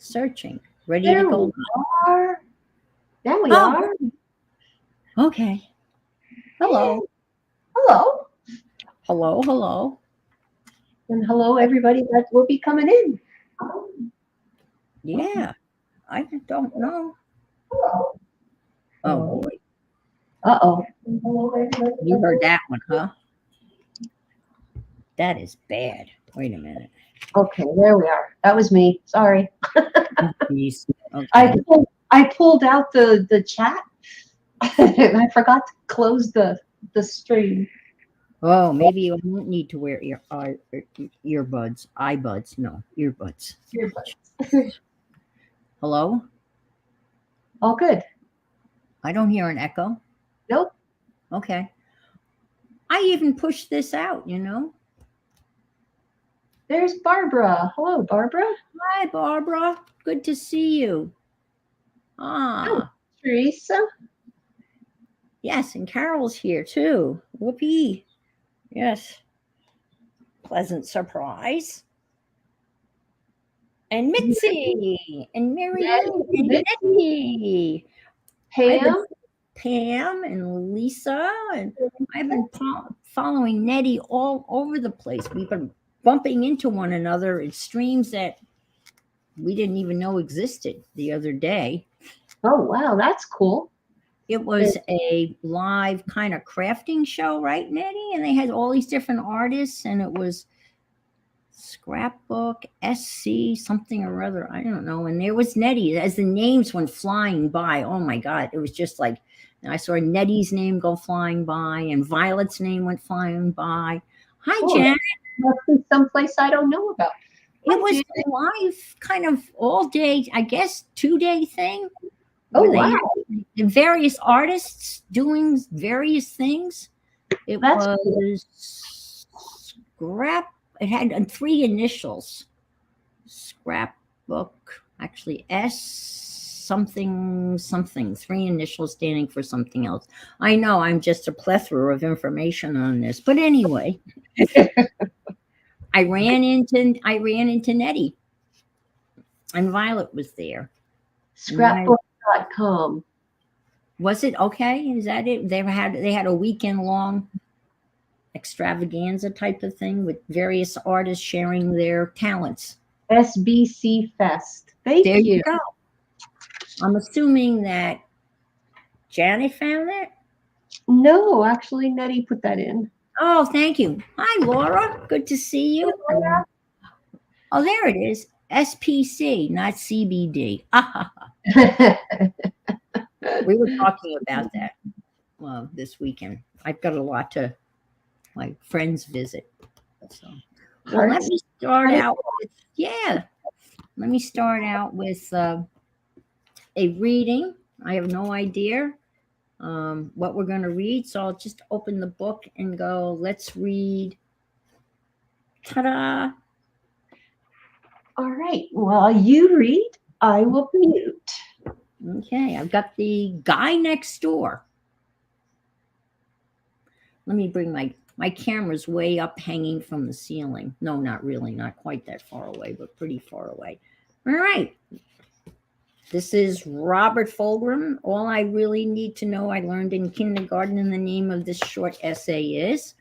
Searching. Ready to There go? we are. There we Oh, are. okay. Hey, Hello. hello. Hello. Hello. And hello, everybody that will be coming in. Yeah. I don't know. Hello. Oh, Hello. boy. Uh-oh. Hello, everybody. You heard that one, huh? That is bad. Wait a minute. Okay, there we are. That was me. Sorry. Jeez. I Okay. pulled, I pulled out the chat and I forgot to close the stream. Oh, maybe you won't need to wear earbuds. iBuds. No, earbuds. Earbuds. Hello? All good. I don't hear an echo. Nope. Okay. I even pushed this out. There's Barbara. Hello, Barbara. Hi, Barbara. Good to see you. Oh, Ah, Teresa. yes, and Carol's here too. Whoopee. Yes. Pleasant surprise. And Mitzi and Mary Lou Nettie, and Mitzi, Nettie. I've been Pam. Pam and Lisa, and I've been following Nettie all over the place. We've been bumping into one another in streams that we didn't even know existed the other day. Oh, wow, that's cool. It was a live kind of crafting show, right, Nettie? And they had all these different artists, and it was Scrapbook, SC, something or other. I don't know. And there was Nettie as the names went flying by. Oh my God. It was just like, I saw Nettie's name go flying by, and Violet's name went flying by. Hi, Oh, Jen. must be someplace I don't know about. It Hi, was Jan. a live kind of all day, I guess, 2 day thing Oh, where they wow. had various artists doing various things. It That's cool. was scrap. It had three initials. Scrapbook, actually S something something. Three initials standing for something else. I know I'm just a plethora of information on this, but anyway, I ran into Nettie, and Violet was there. And then Scrapbook.com. was it okay? Is that it? They had a weekend long extravaganza type of thing with various artists sharing their talents. SBC Fest. There Thank you you. go. I'm assuming that Janet found it. No, actually, Nettie put that in. Oh, thank you. Hi, Laura. Good to see you. Oh, there it is. SPC, not CBD. We were talking about that this weekend. I've got a lot to my friends visit. So, well, let Hearts. me start out with Let me start out with a reading. I have no idea what we're going to read, so I'll just open the book and go. Let's read. Ta-da! All right. While you read, I will mute. Okay, I've got the Guy Next Door. Let me bring my camera's way up hanging from the ceiling. No, not really, not quite that far away, but pretty far away. All right. This is Robert Fulghum. All I really need to know I learned in kindergarten, and the name of this short essay is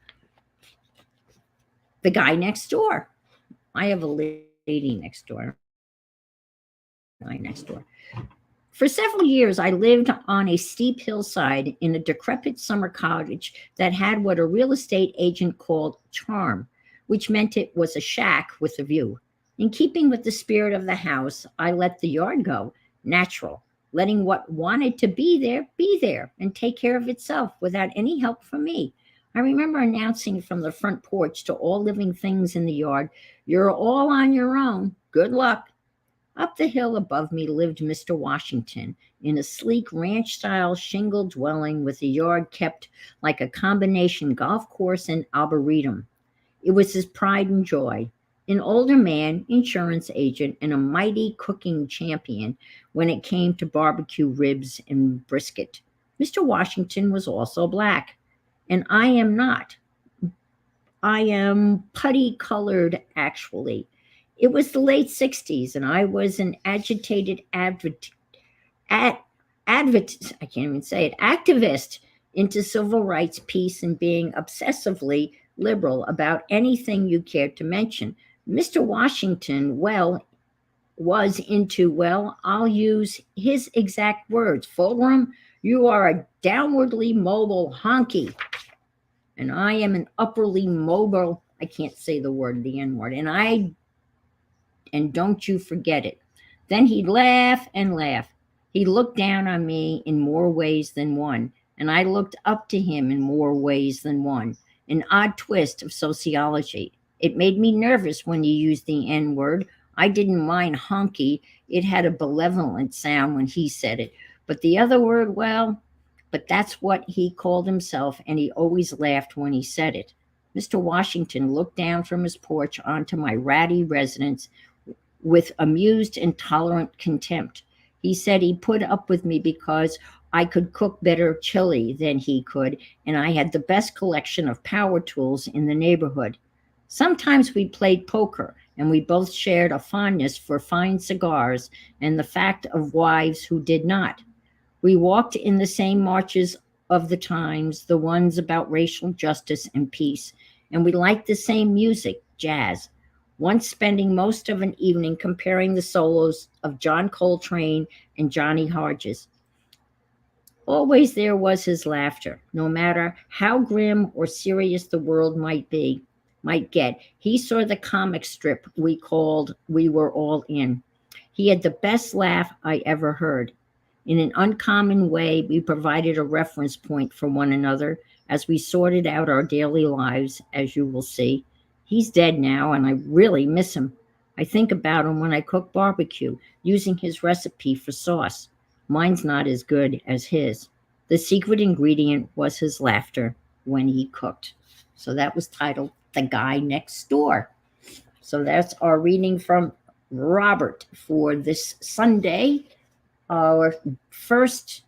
The Guy Next Door. I have a lady next door. Guy next door. For several years, I lived on a steep hillside in a decrepit summer cottage that had what a real estate agent called charm, which meant it was a shack with a view. In keeping with the spirit of the house, I let the yard go, natural, letting what wanted to be there, and take care of itself without any help from me. I remember announcing from the front porch to all living things in the yard, "You're all on your own. Good luck." Up the hill above me lived Mr. Washington in a sleek ranch style shingle dwelling with a yard kept like a combination golf course and arboretum. It was his pride and joy. An older man, insurance agent, and a mighty cooking champion when it came to barbecue ribs and brisket. Mr. Washington was also black, and I am not. I am putty colored, actually. It was the late 60s, and I was an agitated ad, I can't even say it, activist into civil rights, peace, and being obsessively liberal about anything you cared to mention. Mr. Washington, was into, I'll use his exact words, Fulgram, you are a downwardly mobile honky, and I am an upperly mobile, I can't say the word, the N word, and don't you forget it. Then he'd laugh and laugh. He looked down on me in more ways than one, and I looked up to him in more ways than one. An odd twist of sociology. It made me nervous when he used the N word. I didn't mind honky. It had a benevolent sound when he said it. But the other word, but that's what he called himself, and he always laughed when he said it. Mr. Washington looked down from his porch onto my ratty residence with amused and tolerant contempt. He said he put up with me because I could cook better chili than he could, and I had the best collection of power tools in the neighborhood. Sometimes we played poker, and we both shared a fondness for fine cigars and the fact of wives who did not. We walked in the same marches of the times, the ones about racial justice and peace, and we liked the same music, jazz. Once spending most of an evening comparing the solos of John Coltrane and Johnny Hodges. Always there was his laughter, no matter how grim or serious the world might get. He saw the comic strip we called We Were All In. He had the best laugh I ever heard. In an uncommon way, we provided a reference point for one another as we sorted out our daily lives, as you will see. He's dead now, and I really miss him. I think about him when I cook barbecue, using his recipe for sauce. Mine's not as good as his. The secret ingredient was his laughter when he cooked. So that was titled The Guy Next Door. So that's our reading from Robert for this Sunday, our first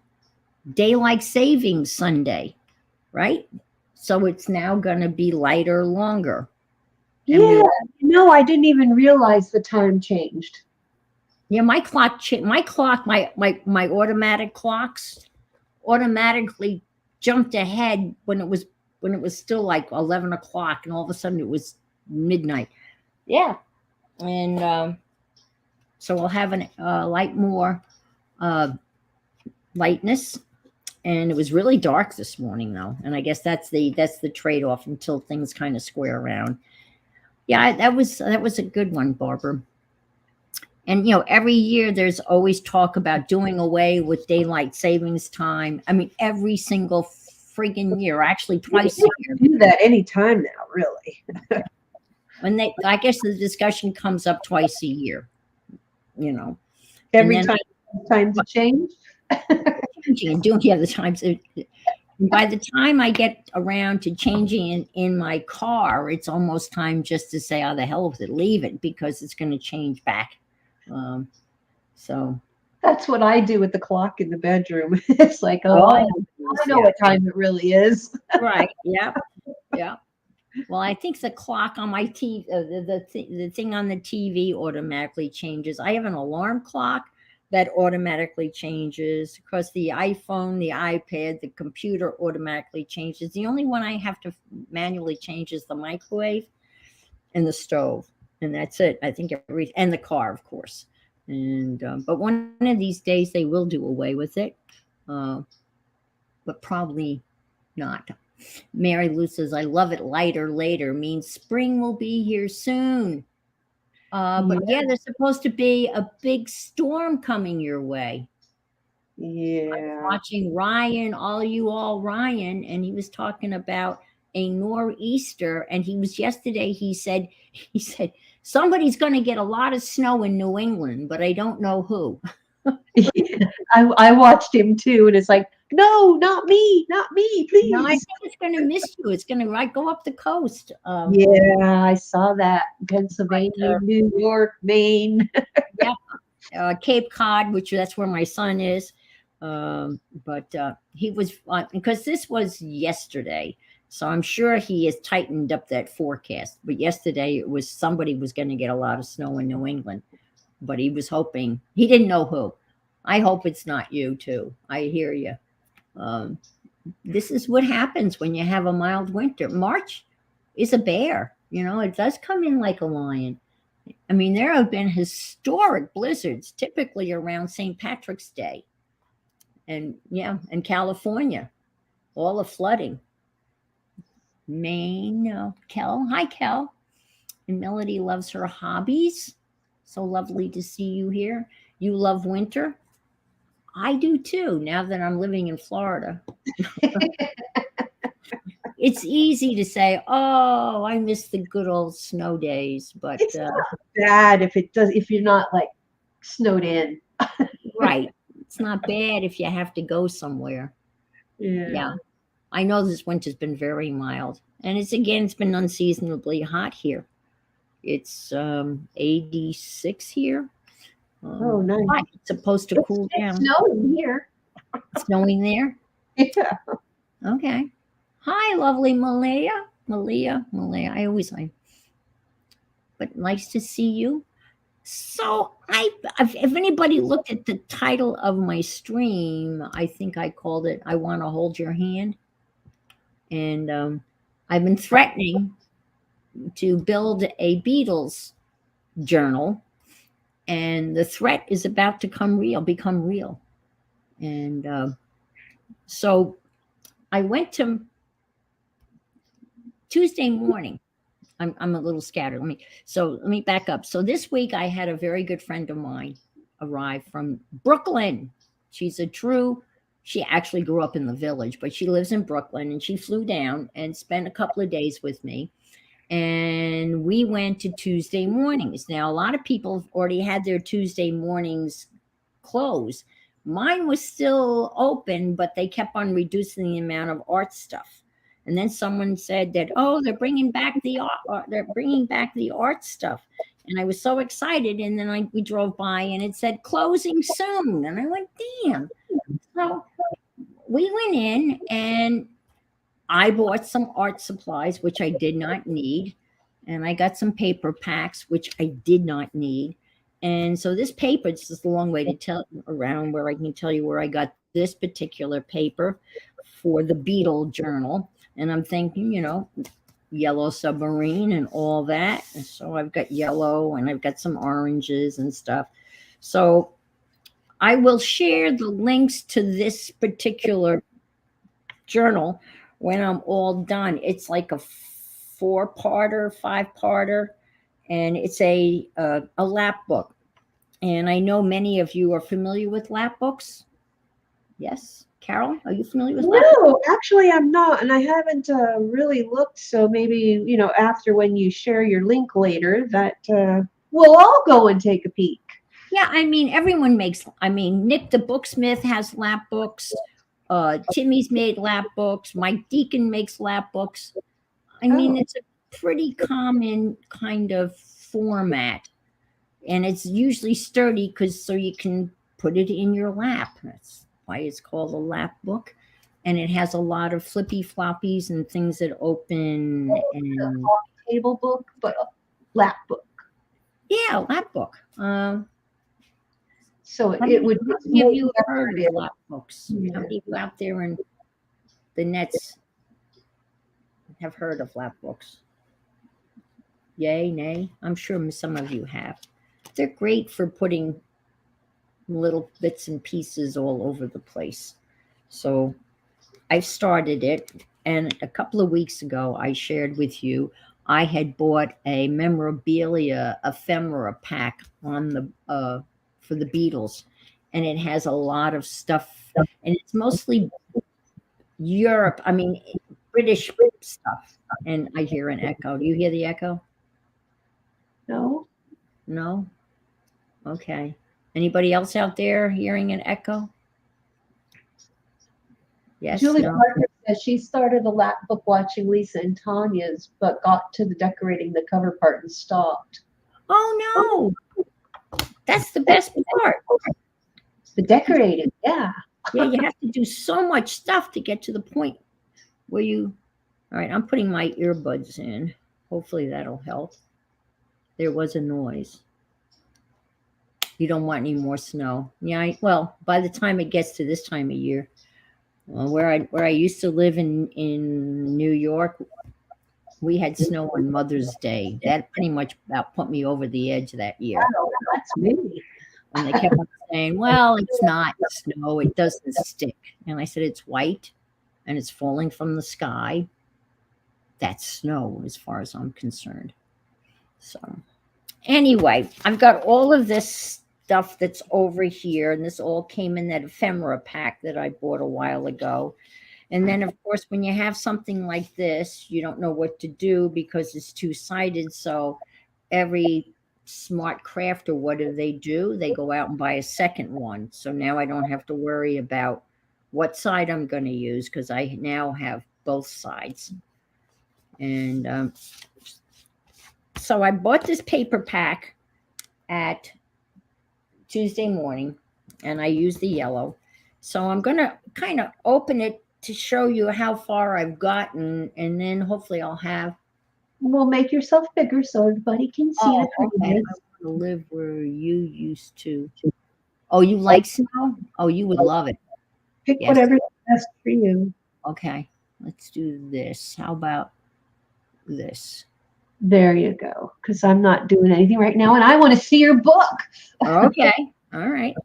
daylight savings Sunday, right? So it's now going to be lighter longer. Yeah, no, I didn't even realize the time changed. Yeah, my automatic clocks automatically jumped ahead when it was still like 11 o'clock, and all of a sudden it was midnight. Yeah, and so we'll have a light more lightness. And it was really dark this morning, though, and I guess that's the trade-off until things kind of square around. Yeah, that was a good one, Barbara. And every year there's always talk about doing away with daylight savings time. I mean, every single friggin' year, actually twice a year. Do that anytime now, really. I guess the discussion comes up twice a year. Every time to change. Changing and doing the other times. By the time I get around to changing in my car, it's almost time just to say, "Oh, the hell with it, leave it," because it's going to change back. So that's what I do with the clock in the bedroom. It's like, I know what time it really is. Right. Yeah. Yeah. Well, I think the clock on my TV, the thing on the TV automatically changes. I have an alarm clock that automatically changes, because the iPhone, the iPad, the computer automatically changes. The only one I have to manually change is the microwave and the stove, and that's it. I think and the car, of course. And but one of these days they will do away with it, but probably not. Mary Lou says, "I love it lighter later means spring will be here soon." But yeah, there's supposed to be a big storm coming your way. Yeah. I was watching Ryan, and he was talking about a nor'easter, and yesterday he said somebody's going to get a lot of snow in New England, but I don't know who. I watched him too, and it's like, no, not me, please. No, I think it's going to miss you. It's going to go up the coast. Yeah, I saw that. Pennsylvania, New York, Maine. Yeah, Cape Cod, that's where my son is. But he was because this was yesterday, So I'm sure he has tightened up that forecast. But yesterday it was somebody was going to get a lot of snow in New England, but he was hoping, he didn't know who. I hope it's not you too. I hear you. Um, this is what happens when you have a mild winter. March is a bear. You know, it does come in like a lion. I mean, there have been historic blizzards, typically around St. Patrick's Day. And yeah, and California, all the flooding. Maine, Kel. Hi, Kel. And Melody loves her hobbies. So lovely to see you here. You love winter. I do too, now that I'm living in Florida. It's easy to say, oh, I miss the good old snow days, but It's not bad if you're not like snowed in. right. It's not bad if you have to go somewhere. Yeah. I know this winter's been very mild. And it's been unseasonably hot here. It's 86 here. Oh, nice. But it's supposed to cool down. Snowing here. Snowing there? Yeah. Okay. Hi, lovely Malia. Malia. I always like. But nice to see you. So if anybody looked at the title of my stream, I think I called it "I Want to Hold Your Hand," and I've been threatening to build a Beatles journal, and the threat is about to become real, and so I went to Tuesday morning. I'm a little scattered. Let me back up. So this week I had a very good friend of mine arrive from Brooklyn. She actually grew up in the Village, but she lives in Brooklyn, and she flew down and spent a couple of days with me. And we went to Tuesday mornings. Now, a lot of people have already had their Tuesday mornings closed. Mine was still open, but they kept on reducing the amount of art stuff. And then someone said that, oh, they're bringing back the art stuff. And I was so excited. And then we drove by and it said closing soon. And I went, damn. So we went in and I bought some art supplies, which I did not need. And I got some paper packs, which I did not need. And so this paper, this is a long way to tell around where I can tell you where I got this particular paper for the Beatle Journal. And I'm thinking, Yellow Submarine and all that. And so I've got yellow and I've got some oranges and stuff. So I will share the links to this particular journal when I'm all done. It's like a 4-parter, 5-parter, and it's a lap book. And I know many of you are familiar with lap books. Yes. Carol, are you familiar with lap books? No, actually I'm not, and I haven't really looked. So maybe, after when you share your link later, that we'll all go and take a peek. Yeah, I mean, everyone makes. I mean, Nick the Booksmith has lap books. Timmy's made lap books. Mike Deacon makes lap books. I mean, it's a pretty common kind of format, and it's usually sturdy so you can put it in your lap. That's why it's called a lap book. And it has a lot of flippy floppies and things that open. And table book, but a lap book. Yeah, lap book. So it would. How many of you have heard of lap books? How many of you out there in the nets have heard of lap books? Yay, nay? I'm sure some of you have. They're great for putting little bits and pieces all over the place. So I've started it, and a couple of weeks ago I shared with you I had bought a memorabilia ephemera pack on the for the Beatles, and it has a lot of stuff, and it's mostly Europe. I mean, British stuff. And I hear an echo. Do you hear the echo? No. No. Okay. Anybody else out there hearing an echo? Yes. Julie Parker says she started a lap book watching Lisa and Tanya's, but got to the decorating the cover part and stopped. Oh no. That's the best part. The decorating, yeah. Yeah, you have to do so much stuff to get to the point where you All right, I'm putting my earbuds in. Hopefully that'll help. There was a noise. You don't want any more snow. Yeah, well, by the time it gets to this time of year, where I used to live in New York, we had snow on Mother's Day. That pretty much about put me over the edge that year. Wow, that's me. And they kept on saying, "Well, it's not snow; it doesn't stick." And I said, "It's white, and it's falling from the sky. That's snow, as far as I'm concerned." So, anyway, I've got all of this stuff that's over here, and this all came in that ephemera pack that I bought a while ago. And then, of course, when you have something like this, you don't know what to do because it's two-sided. So every smart crafter, what do? They go out and buy a second one. So now I don't have to worry about what side I'm going to use because I now have both sides. And so I bought this paper pack at Tuesday morning, and I used the yellow. So I'm going to kind of open it to show you how far I've gotten, and then hopefully I'll have. We'll make yourself bigger so everybody can see Oh, the okay. I prettiness. want to live where you used to. Oh, you like snow? Oh, you would love it. Pick Yes. whatever's best for you. Okay, let's do this. How about this? There you go. Because I'm not doing anything right now, and I want to see your book. Okay, all right.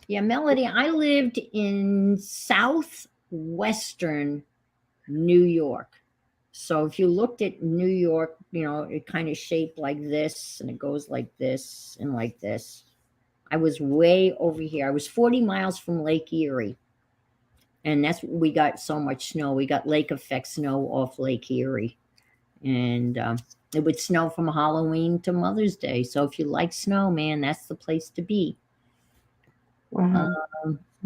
Yeah, Melody, I lived in southwestern New York. So if you looked at New York, it kind of shaped like this, and it goes like this and like this. I was way over here. I was 40 miles from Lake Erie. And that's we got so much snow. We got lake effect snow off Lake Erie. And it would snow from Halloween to Mother's Day. So if you like snow, man, that's the place to be. Wow.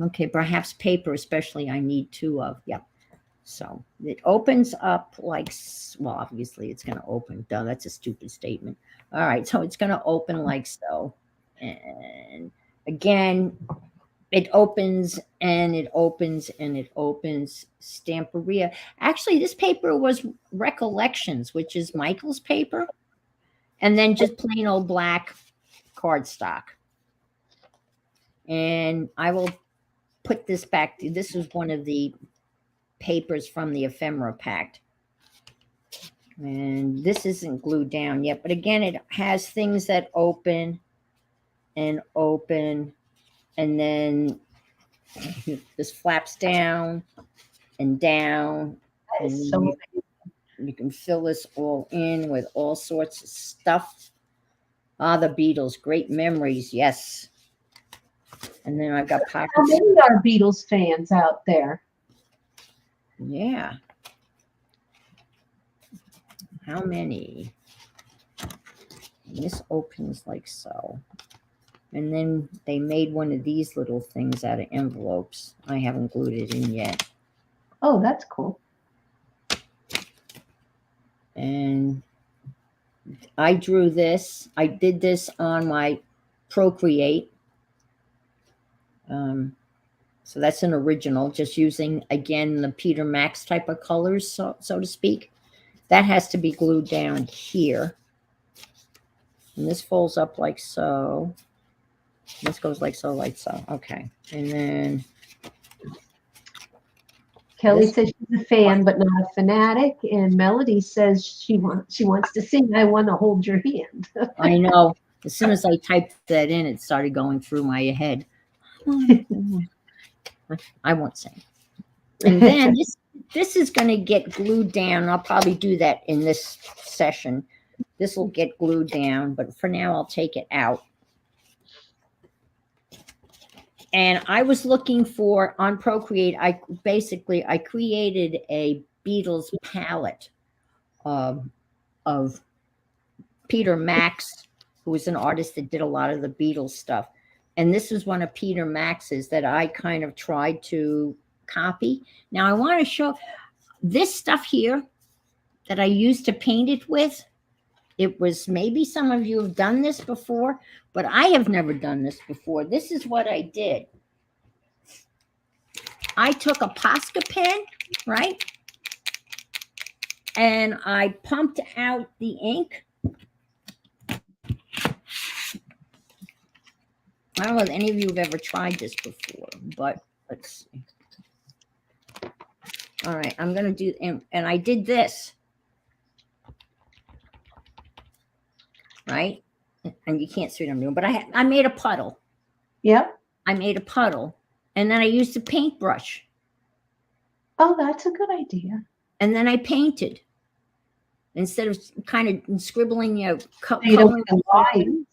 Okay, perhaps paper, especially, I need two of. Yep. So it opens up like, well, obviously it's going to open. Duh, that's a stupid statement. All right, so it's going to open like so. And again, it opens and it opens and it opens. Stamperia. Actually, this paper was Recollections, which is Michael's paper. And then just plain old black cardstock. And I will put this back. This is one of the papers from the ephemera pack. And this isn't glued down yet. But again, it has things that open and open. And then this flaps down and down. That is And so you can fill this all in with all sorts of stuff. Ah, the Beatles, great memories, yes. And then I've got How pockets. many are Beatles fans out there? Yeah. How many? And this opens like so. And then they made one of these little things out of envelopes. I haven't glued it in yet. Oh, that's cool. And I drew this. I did this on my Procreate. So that's an original, just using, again, the Peter Max type of colors, so to speak. That has to be glued down here. And this folds up like so. This goes like so, like so. Okay. And then Kelly this- says she's a fan, but not a fanatic. And Melody says she wants to sing I Want to Hold Your Hand. I know. As soon as I typed that in, it started going through my head. I won't sing. And then this is going to get glued down. I'll probably do that in this session. This will get glued down, but for now I'll take it out. And I was looking for, on Procreate, I created a Beatles palette of Peter Max, who was an artist that did a lot of the Beatles stuff. And this is one of Peter Max's that I kind of tried to copy. Now I want to show this stuff here that I used to paint it with. It was, maybe some of you have done this before, but I have never done this before. This is what I did. I took a Posca pen, right? and I pumped out the ink. I don't know if any of you have ever tried this before, but let's see. All right, I'm going to do, and I did this, right? And you can't see what I'm doing, but I made a puddle. Yep. I made a puddle, and then I used a paintbrush, Oh, that's a good idea. and then I painted instead of kind of scribbling, you know, You don't coloring get the lines.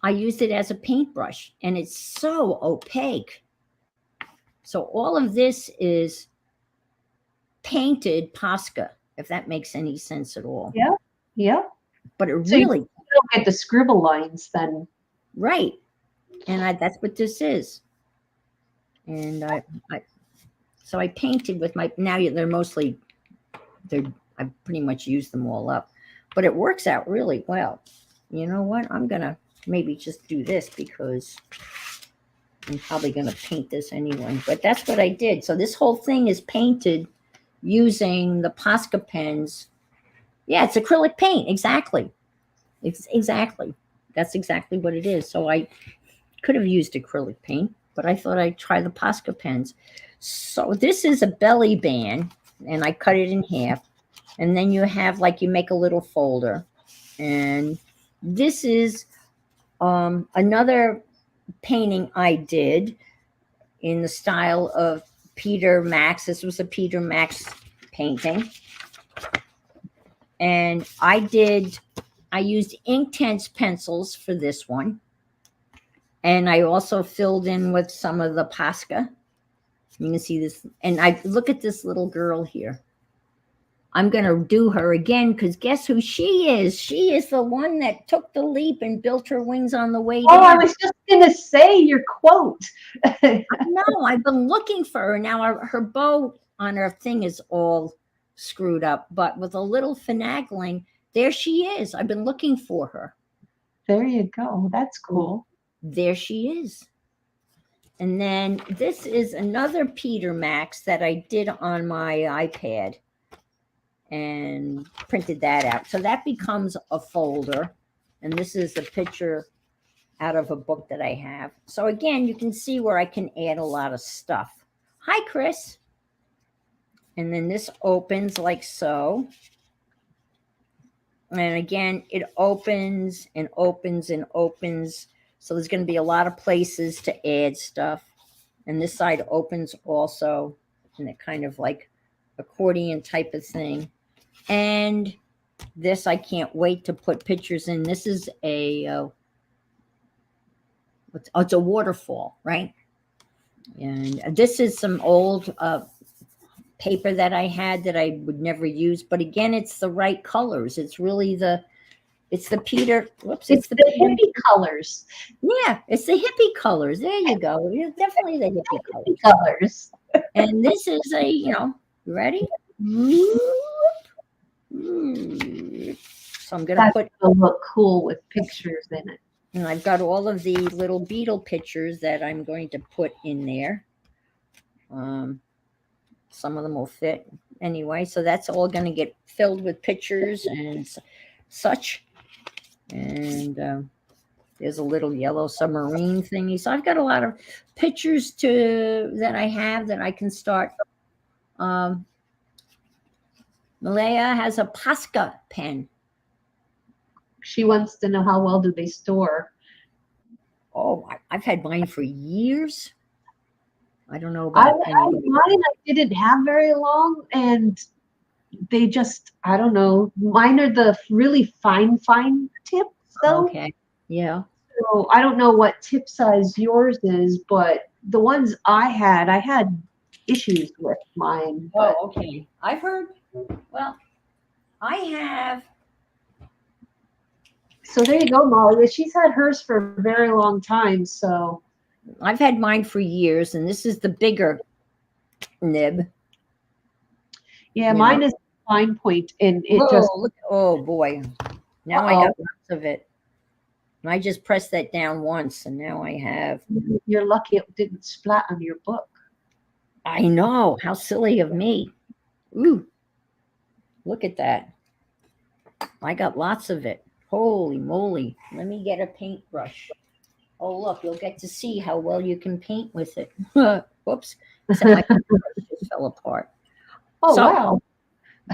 I used it as a paintbrush, and it's so opaque. So all of this is painted Posca, if that makes any sense at all. Yeah. Yep. But it So you really, don't get the scribble lines then. right. And that's what this is. And so I painted with my, now they're mostly, I pretty much used them all up, but it works out really well. You know what? I'm going to maybe just do this because I'm probably going to paint this anyway, but that's what I did. So this whole thing is painted using the Posca pens. Yeah, it's acrylic paint. Exactly. Exactly. That's exactly what it is. So I could have used acrylic paint, but I thought I'd try the Posca pens. So this is a belly band, and I cut it in half. And then you have, like, you make a little folder. And this is another painting I did in the style of Peter Max. This was a Peter Max painting. And I used Inktense pencils for this one. And I also filled in with some of the Posca. You can see this. And I look at this little girl here. I'm going to do her again because guess who she is? She is the one that took the leap and built her wings on the way down. Oh, I was just going to say your quote. No, I've been looking for her. Now her bow on her thing is all screwed up, but with a little finagling, there she is. I've been looking for her. There you go. That's cool. There she is. And then this is another Peter Max that I did on my iPad and printed that out. So that becomes a folder. And this is a picture out of a book that I have. So again, you can see where I can add a lot of stuff. Hi, Chris. And then this opens like so. And again, it opens and opens and opens. So there's going to be a lot of places to add stuff. And this side opens also in a kind of like accordion type of thing. And this, I can't wait to put pictures in. This is a, it's a waterfall, right? And this is some old paper that I had that I would never use. But again, it's the right colors. It's really it's the Peter, whoops. It's the hippie colors. Yeah, it's the hippie colors. There you go. It's definitely the hippie colors. And this is a, you ready? So I'm going to put. That'll look cool with pictures in it. And I've got all of the little beetle pictures that I'm going to put in there. Some of them will fit anyway. So that's all going to get filled with pictures and such. And there's a little yellow submarine thingy. So I've got a lot of pictures that I have that I can start. Malaya has a Posca pen. She wants to know how well do they store. Oh, I've had mine for years. I don't know about mine. I didn't have very long, and they just, I don't know. Mine are the really fine tips, though. Okay. Yeah. So I don't know what tip size yours is, but the ones I had issues with mine. Oh, okay. I've heard. Well, I have. So there you go, Molly. She's had hers for a very long time. So I've had mine for years, and this is the bigger nib. Yeah, mine is fine point, and it oh boy, now I got lots of it. And I just pressed that down once, and now I have. You're lucky it didn't splat on your book. I know, how silly of me. Ooh. Look at that. I got lots of it. Holy moly. Let me get a paintbrush. Oh, look, you'll get to see how well you can paint with it. Whoops. Except my paintbrush just fell apart. Oh, So- wow.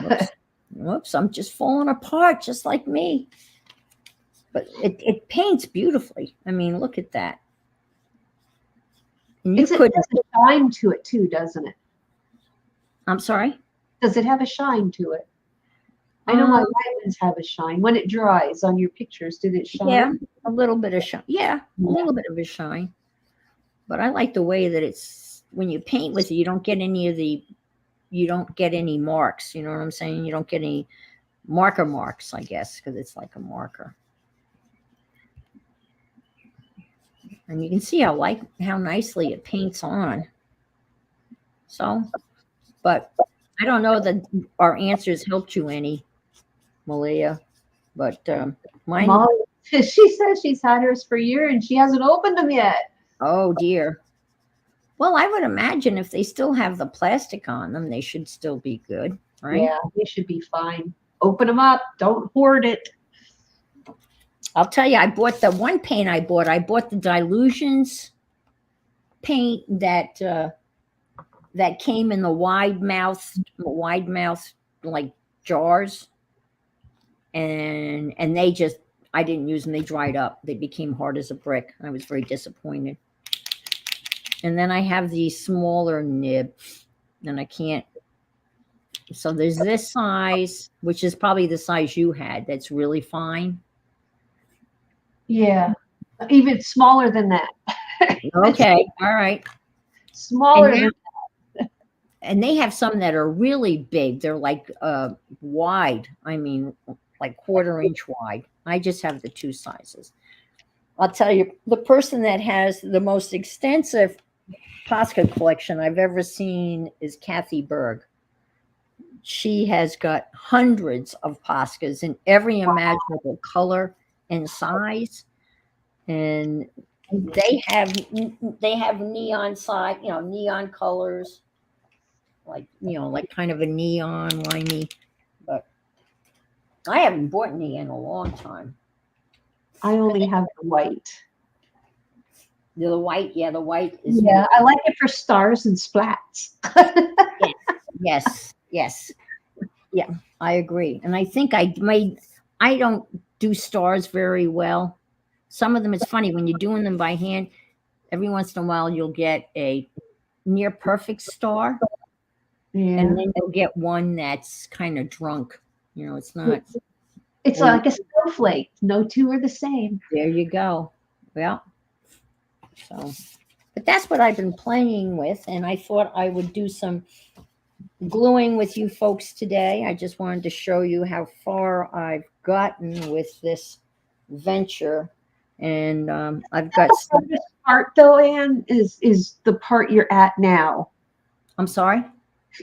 Whoops. Whoops. I'm just falling apart, just like me. But it paints beautifully. I mean, look at that. And you It could. has a shine to it too, doesn't it? I'm sorry? Does it have a shine to it? I know my Um, white ones have a shine. When it dries on your pictures, did it shine? Yeah, a little bit of shine. Yeah, a little bit of a shine. But I like the way that it's when you paint with it, you don't get any marks. You know what I'm saying? You don't get any marker marks, I guess, because it's like a marker. And you can see how nicely it paints on. So, but I don't know that our answers helped you any, Malia. But mine. Molly, she says she's had hers for a year and she hasn't opened them yet. Oh dear. Well, I would imagine if they still have the plastic on them, they should still be good, right? Yeah, they should be fine. Open them up. Don't hoard it. I'll tell you, I bought the one paint I bought the Dilutions paint that came in the wide mouth like jars. And I didn't use them. They dried up. They became hard as a brick. I was very disappointed. And then I have the smaller nib, and I can't. So there's this size, which is probably the size you had. That's really fine. Yeah, even smaller than that. Okay, all right. Smaller And, than and they have some that are really big. They're like wide. I mean, like 1/4 inch wide. I just have the two sizes. I'll tell you, the person that has the most extensive Posca collection I've ever seen is Kathy Berg. She has got hundreds of Poscas in every imaginable color and size, and they have neon side, neon colors, like kind of a neon limey. But I haven't bought any in a long time. I only have the white. The white, yeah, the white is. Yeah, I like it for stars and splats. Yes. Yeah, I agree. And I think I don't do stars very well. Some of them, it's funny when you're doing them by hand, every once in a while you'll get a near perfect star. Yeah. And then you'll get one that's kind of drunk. It's not. It's like a snowflake. No two are the same. There you go. Well, but that's what I've been playing with. And I thought I would do some gluing with you folks today. I just wanted to show you how far I've gotten with this venture. And I've got the hardest part though, Anne, is the part you're at now. I'm sorry?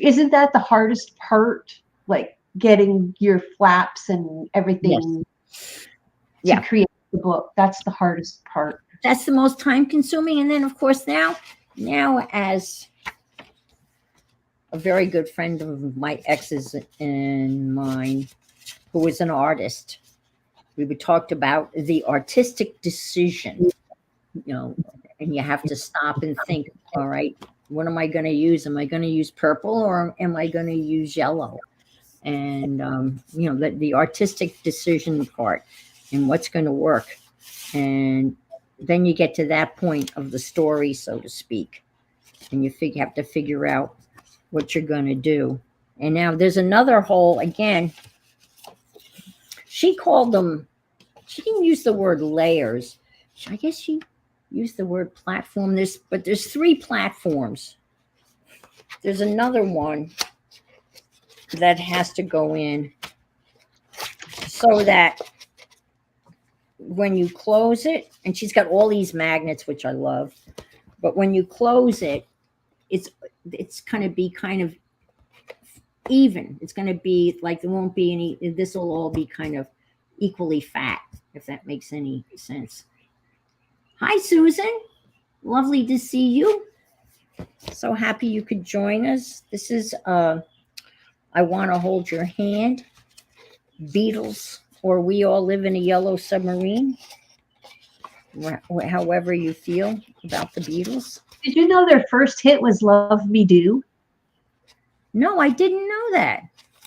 Isn't that the hardest part? Like getting your flaps and everything to create the book. That's the hardest part. That's the most time consuming. And then of course now as a very good friend of my ex's and mine, who was an artist, we talked about the artistic decision, and you have to stop and think, all right, what am I going to use? Am I going to use purple or am I going to use yellow? And, the artistic decision part and what's going to work. And then you get to that point of the story, so to speak, and you have to figure out what you're going to do. And now there's another hole again. She called them, she didn't use the word layers. I guess she used the word platform. But there's 3 platforms. There's another one that has to go in so that when you close it, and she's got all these magnets, which I love, but when you close it, it's going to be kind of even. It's going to be like there won't be any, this will all be kind of equally fat, if that makes any sense. Hi, Susan. Lovely to see you. So happy you could join us. This is I Want to Hold Your Hand, Beatles, or We All Live in a Yellow Submarine. However you feel about the Beatles. Did you know their first hit was Love Me Do? No, I didn't know that.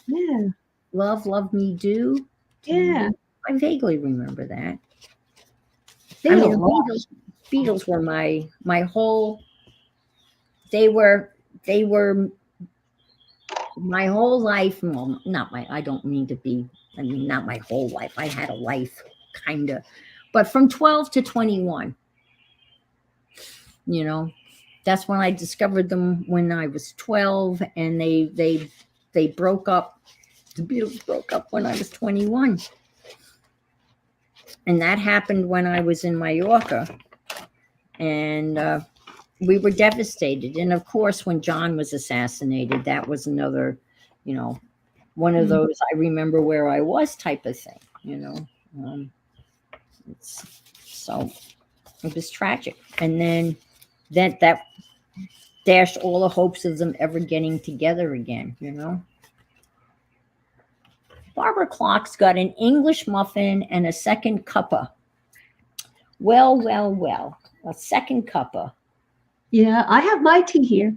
Yeah. Love Me Do. Yeah. I vaguely remember that. They I had a mean, lot. Beatles were my whole. They were my whole life. Well, not my. I don't mean to be. I mean, not my whole life. I had a life, kind of, but from 12 to 21. You know, that's when I discovered them when I was 12, and they broke up. The Beatles broke up when I was 21. And that happened when I was in Mallorca. And we were devastated. And of course, when John was assassinated, that was another, one of those I remember where I was type of thing, so it was tragic. And then that dashed all the hopes of them ever getting together again. Barbara Clark's got an English muffin and a second cuppa. Well, a second cuppa. Yeah, I have my tea here.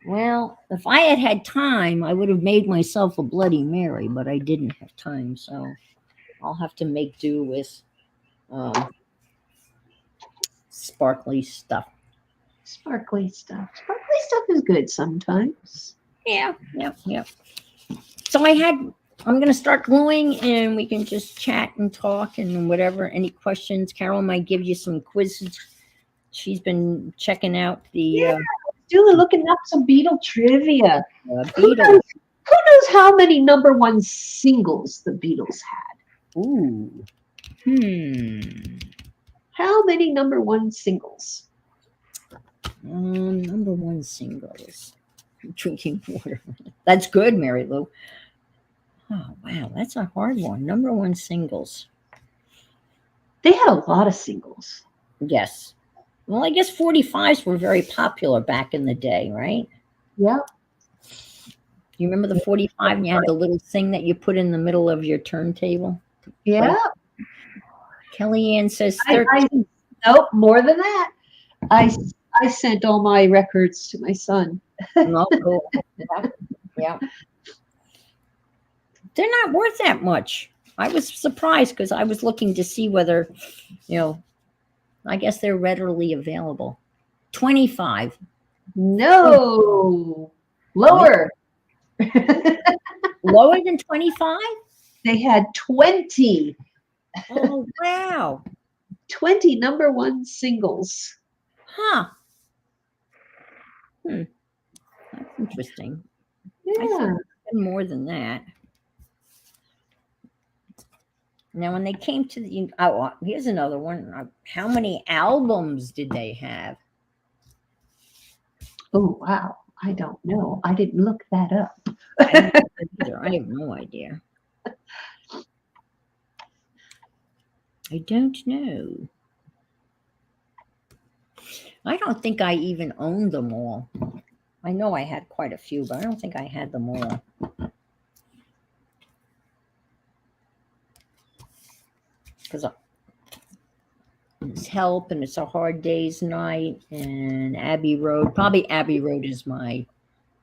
Well, if I had had time, I would have made myself a Bloody Mary, but I didn't have time, so I'll have to make do with sparkly stuff. Sparkly stuff. Sparkly stuff is good sometimes. Yeah. So I'm going to start gluing, and we can just chat and talk and whatever. Any questions? Carol might give you some quizzes. She's been checking out the Looking up some Beatle trivia. Beatles. Who knows how many number one singles the Beatles had? Ooh. How many number one singles? Number one singles. Drinking water. That's good, Mary Lou. Oh, wow. That's a hard one. Number one singles. They had a lot of singles. Yes. Well, I guess 45s were very popular back in the day, right? Yeah. You remember the 45 and you had the little thing that you put in the middle of your turntable? Yeah. Kellyanne says 13. Nope, more than that. I sent all my records to my son. Oh, cool. Yeah. They're not worth that much. I was surprised because I was looking to see whether, I guess they're readily available. 25. No. Lower. Lower than 25? They had 20. Oh, wow. 20 number one singles. Huh. That's interesting. Yeah. More than that. Now, when they came to here's another one. How many albums did they have? Oh, wow. I don't know. I didn't look that up. I have no idea. I don't know. I don't think I even owned them all. I know I had quite a few, but I don't think I had them all. Because it's Help, and It's a Hard Day's Night, and Abbey Road. Probably Abbey Road is my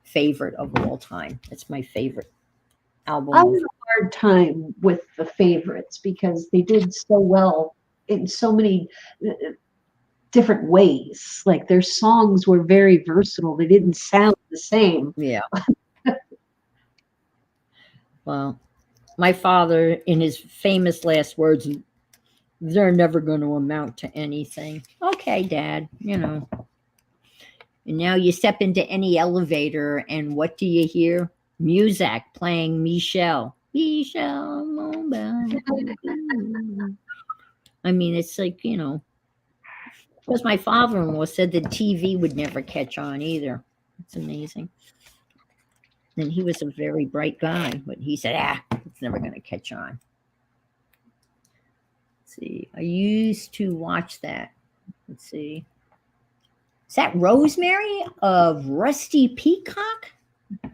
favorite of all time. It's my favorite album. I have a hard time with the favorites because they did so well in so many different ways. Like their songs were very versatile. They didn't sound the same. Yeah. Well, my father, in his famous last words, they're never going to amount to anything. Okay, Dad, And now you step into any elevator, and what do you hear? Muzak playing Michelle. I mean, it's like, because my father-in-law said the TV would never catch on either. It's amazing. And he was a very bright guy, but he said, it's never going to catch on. Let's see. I used to watch that. Let's see. Is that Rosemary of Rusty Peacock?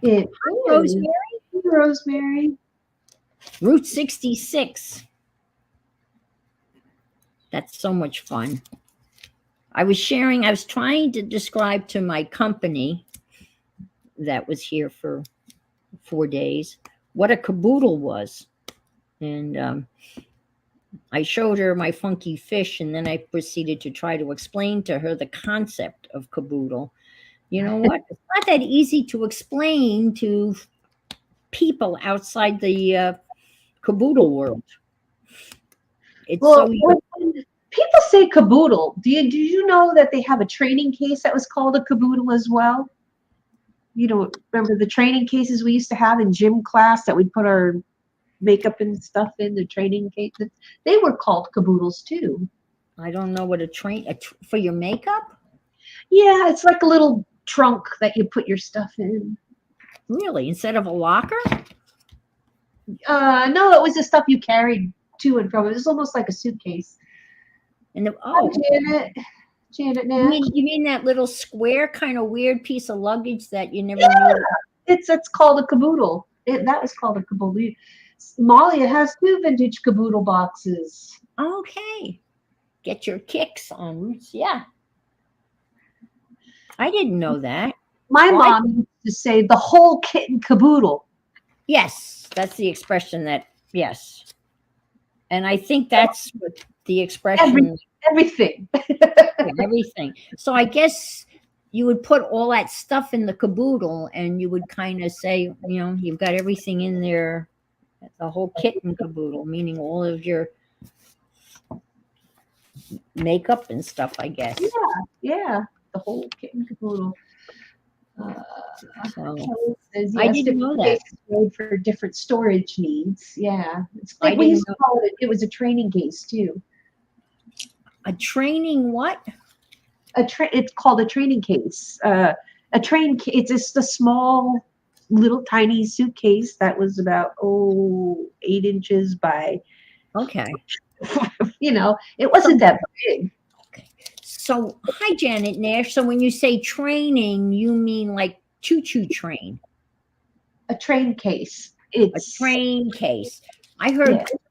It is. Rosemary. Rosemary. Route 66. That's so much fun. I was trying to describe to my company that was here for 4 days what a caboodle was. And I showed her my funky fish, and then I proceeded to try to explain to her the concept of caboodle. You know what? It's not that easy to explain to people outside the caboodle world. It's Well, so when people say caboodle, do you know that they have a training case that was called a caboodle as well? You know, remember the training cases we used to have in gym class that we'd put our makeup and stuff in the training case? They were called caboodles too. I don't know what for your makeup. Yeah, it's like a little trunk that you put your stuff in. Really, instead of a locker? No, it was the stuff you carried to and from. It was almost like a suitcase. And Hi, Janet Nash. you mean that little square kind of weird piece of luggage that you never Yeah, knew? it's called a caboodle. That was called a caboodle. Malia has 2 vintage caboodle boxes. Okay, get your kicks on Roots. Yeah, I didn't know that. My mom used to say the whole kit and caboodle. Yes, that's the expression that, yes. And I think that's what the expression, Everything. everything. So I guess you would put all that stuff in the caboodle and you would kind of say, you've got everything in there, the whole kit and caboodle, meaning all of your makeup and stuff, I guess. Yeah, the whole kit and caboodle. So, says, I didn't know that. For different storage needs. Yeah, it's I like we didn't used to call it. It was a training case too. A training what? It's called a training case. It's just a small, little tiny suitcase that was about 8 inches by. Okay. It wasn't that big. So, hi, Janet Nash. So when you say training, you mean like choo-choo train? A train case. It's a train case.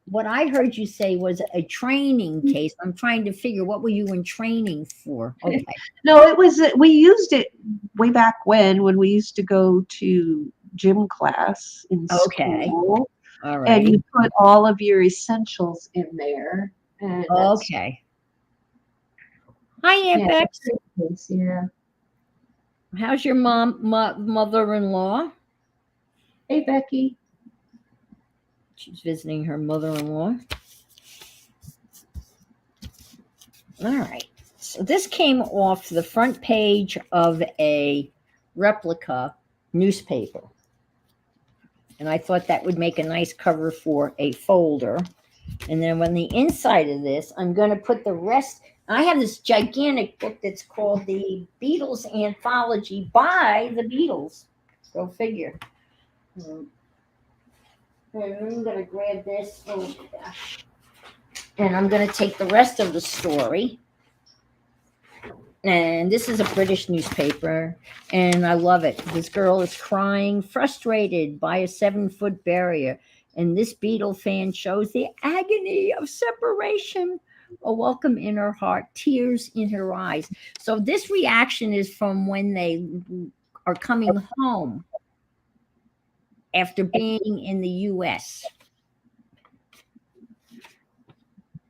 What I heard you say was a training case. I'm trying to figure, what were you in training for? Okay. No, we used it way back when we used to go to gym class in school. All right. And you put all of your essentials in there. And okay. Hi, Aunt Bex. Yeah. How's your mother-in-law? Hey, Becky. She's visiting her mother-in-law. All right. So this came off the front page of a replica newspaper. And I thought that would make a nice cover for a folder. And then on the inside of this, I'm going to put the rest. I have this gigantic book that's called the Beatles Anthology by the Beatles. Go figure. And I'm going to grab this. And I'm going to take the rest of the story. And this is a British newspaper. And I love it. This girl is crying, frustrated by a 7-foot barrier. And this Beatle fan shows the agony of separation. A welcome in her heart, tears in her eyes. So this reaction is from when they are coming home after being in the U.S.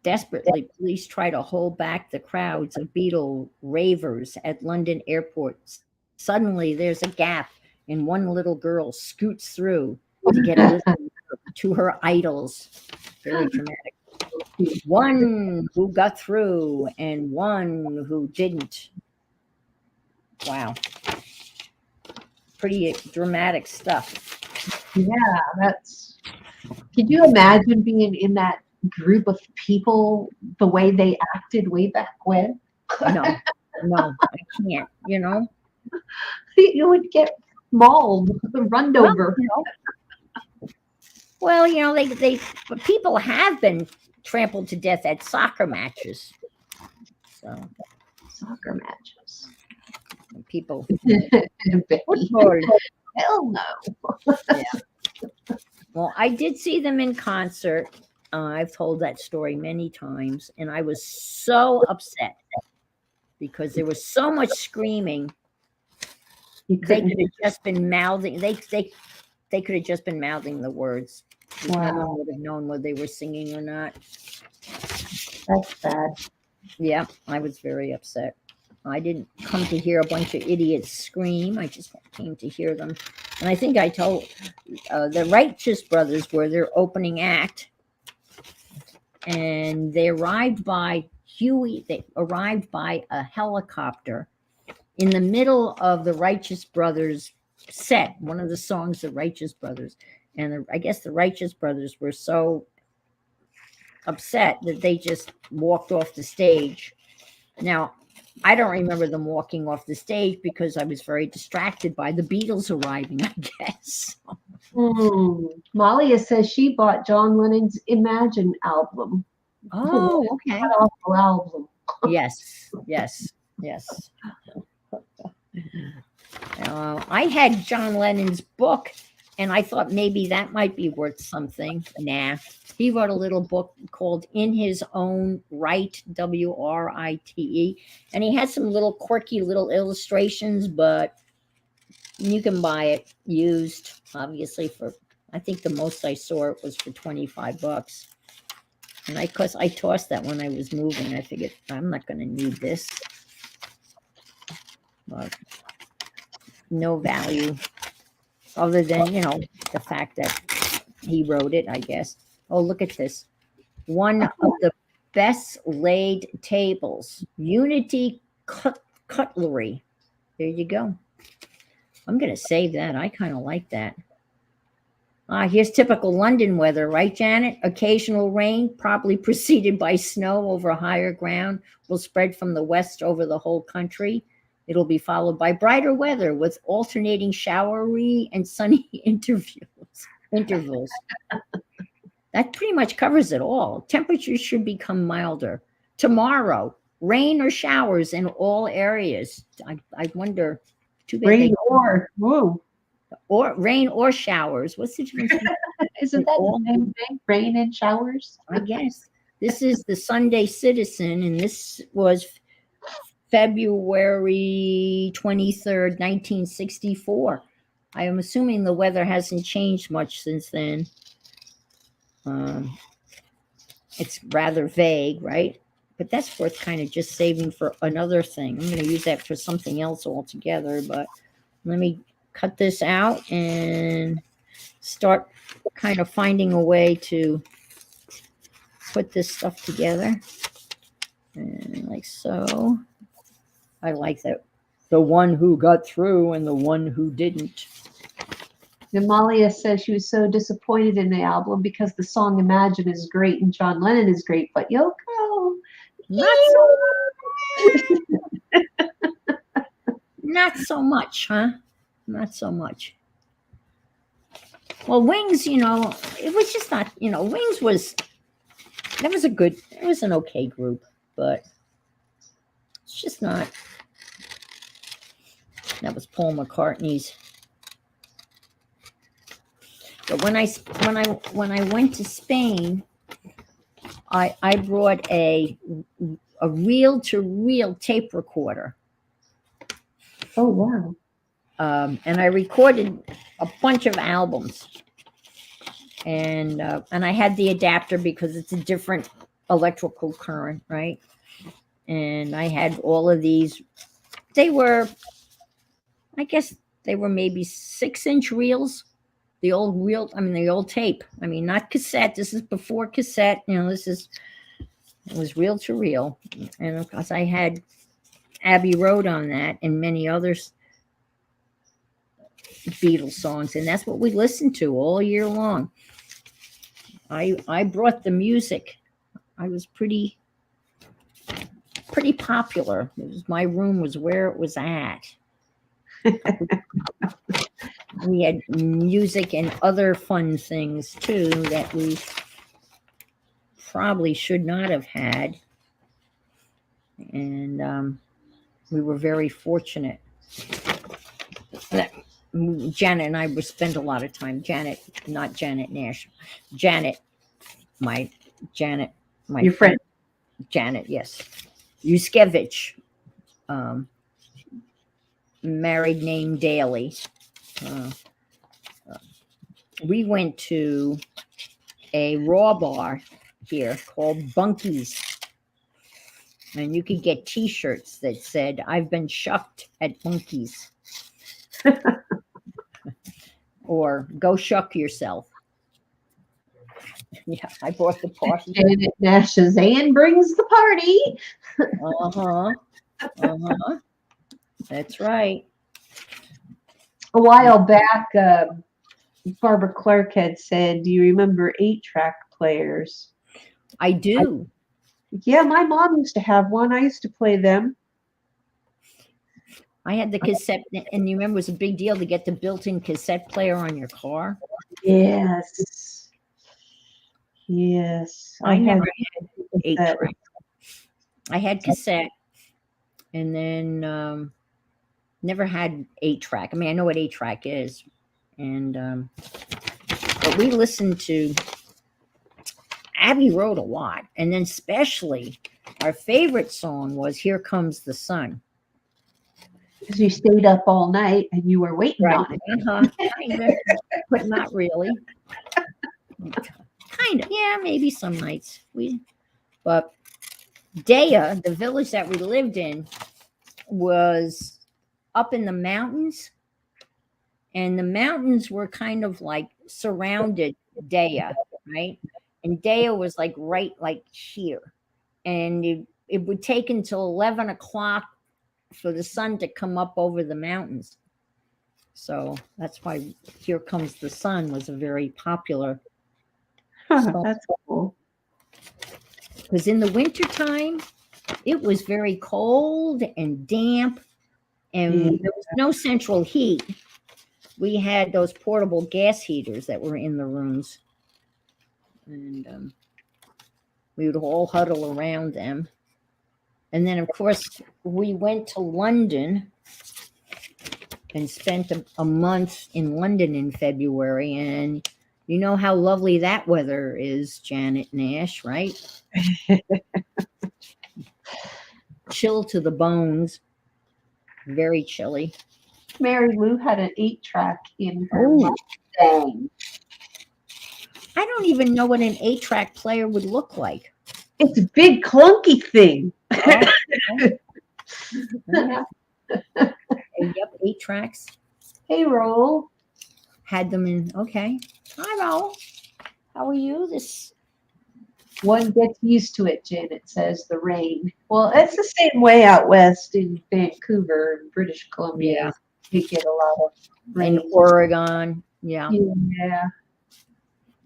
Desperately, police try to hold back the crowds of Beatle ravers at London airports. Suddenly, there's a gap, and one little girl scoots through to get a listen to her idols. Very dramatic. One who got through and one who didn't. Wow. Pretty dramatic stuff. Yeah, could you imagine being in that group of people the way they acted way back when? No, I can't, You would get mauled, run over. Well, but people have been trampled to death at soccer matches. So soccer matches. People. Football. hell no. Well, I did see them in concert. I've told that story many times, and I was so upset because there was so much screaming. You They couldn't. could have just been mouthing. They could have just been mouthing the words. No one Wow, would have known whether they were singing or not. that's bad. Yeah, I was very upset. I didn't come to hear a bunch of idiots scream. I just came to hear them. And I think I told the Righteous Brothers were their opening act. And they arrived by Huey. They arrived by a helicopter in the middle of the Righteous Brothers set, one of the songs, the Righteous Brothers. And I guess the Righteous Brothers were so upset that they just walked off the stage. Now, I don't remember them walking off the stage because I was very distracted by the Beatles arriving, I guess. Malia says she bought John Lennon's Imagine album. Oh, okay. Awful album. Yes, yes, yes. I had John Lennon's book, and I thought maybe that might be worth something. Nah. He wrote a little book called In His Own Right, Write, and he had some little quirky little illustrations, but you can buy it used, obviously, for, I think the most I saw it was for $25. And I tossed that when I was moving. I figured I'm not going to need this. But no value other than, the fact that he wrote it, I guess. Oh, look at this. One of the best laid tables, Unity Cutlery. There you go. I'm going to save that. I kind of like that. Here's typical London weather, right, Janet? Occasional rain, probably preceded by snow over higher ground, will spread from the west over the whole country. It'll be followed by brighter weather with alternating showery and sunny intervals. That pretty much covers it all. Temperatures should become milder. Tomorrow, rain or showers in all areas. I wonder. Too bad Rain or rain or showers. What's the difference? Isn't that the same thing? Rain and showers? I guess. This is the Sunday Citizen, and this was February 23rd, 1964. I am assuming the weather hasn't changed much since then. It's rather vague, right? But that's worth kind of just saving for another thing. I'm going to use that for something else altogether, but let me cut this out and start kind of finding a way to put this stuff together. And like so. I like that. The one who got through and the one who didn't. Amalia says she was so disappointed in the album because the song Imagine is great and John Lennon is great, but Yoko, not so much, huh? Not so much. Well, Wings, it was just not, Wings was it was an okay group, but it's just not. That was Paul McCartney's. But when I went to Spain, I brought a reel-to-reel tape recorder. Oh wow! And I recorded a bunch of albums, and I had the adapter because it's a different electrical current, right? And I had all of these. They were, I guess, they were maybe 6-inch reels. The old tape. Not cassette. This is before cassette. It was reel to reel. And of course, I had Abbey Road on that and many others Beatles songs. And that's what we listened to all year long. I brought the music. I was pretty popular. My room was where it was at. We had music and other fun things too that we probably should not have had, and we were very fortunate. Janet and I would spend a lot of time. Janet, not Janet Nash. Janet, my Janet, my Your friend. Janet, yes. Yuskevich, um, married name Daly. Uh, we went to a raw bar here called Bunky's. And you could get T-shirts that said, "I've been shucked at Bunky's." Or "Go shuck yourself." Yeah, I bought the party. Janet Nash's Anne brings the party. Uh-huh. Uh-huh. That's right. A while back, Barbara Clark had said, "Do you remember 8-track players?" I do. Yeah, my mom used to have one. I used to play them. I had the cassette, and you remember it was a big deal to get the built-in cassette player on your car. Yes. Yes. I never had that. 8-track. I had cassette, and then never had 8-track. I mean, I know what 8-track is, and but we listened to Abbey Road a lot, and then especially our favorite song was "Here Comes the Sun." Because you stayed up all night and you were waiting on it. Kind of, but not really. Kind of, yeah, maybe some nights. But Daya, the village that we lived in, was up in the mountains, and the mountains were kind of like surrounded Daya, right? And Daya was like right like here, and it would take until 11 o'clock for the sun to come up over the mountains. So that's why "Here Comes the Sun" was a very popular song. That's cool. Because in the wintertime, it was very cold and damp, and there was no central heat. We had those portable gas heaters that were in the rooms, and we would all huddle around them. And then, of course, we went to London and spent a month in London in February. And you know how lovely that weather is, Janet Nash, right? Chill to the bones. Very chilly. Mary Lou had an 8-track in her Oh. Mustang. I don't even know what an 8-track player would look like. It's a big clunky thing. Yep, 8 tracks. Hey, Roll. Had them in. Okay. Hi, Raul. How are you? This. One gets used to it, Janet says, the rain. Well, it's the same way out west in Vancouver, British Columbia. Yeah. We get a lot of rain. In Oregon. Yeah, Yeah.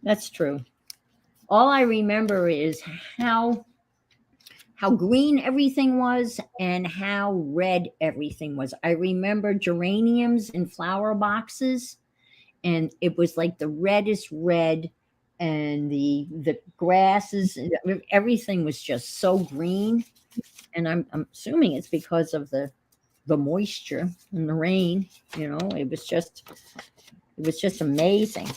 that's true. All I remember is how green everything was and how red everything was. I remember geraniums in flower boxes, and it was like the reddest red, and the grasses, everything was just so green. And I'm assuming it's because of the moisture and the rain. You know, it was just amazing.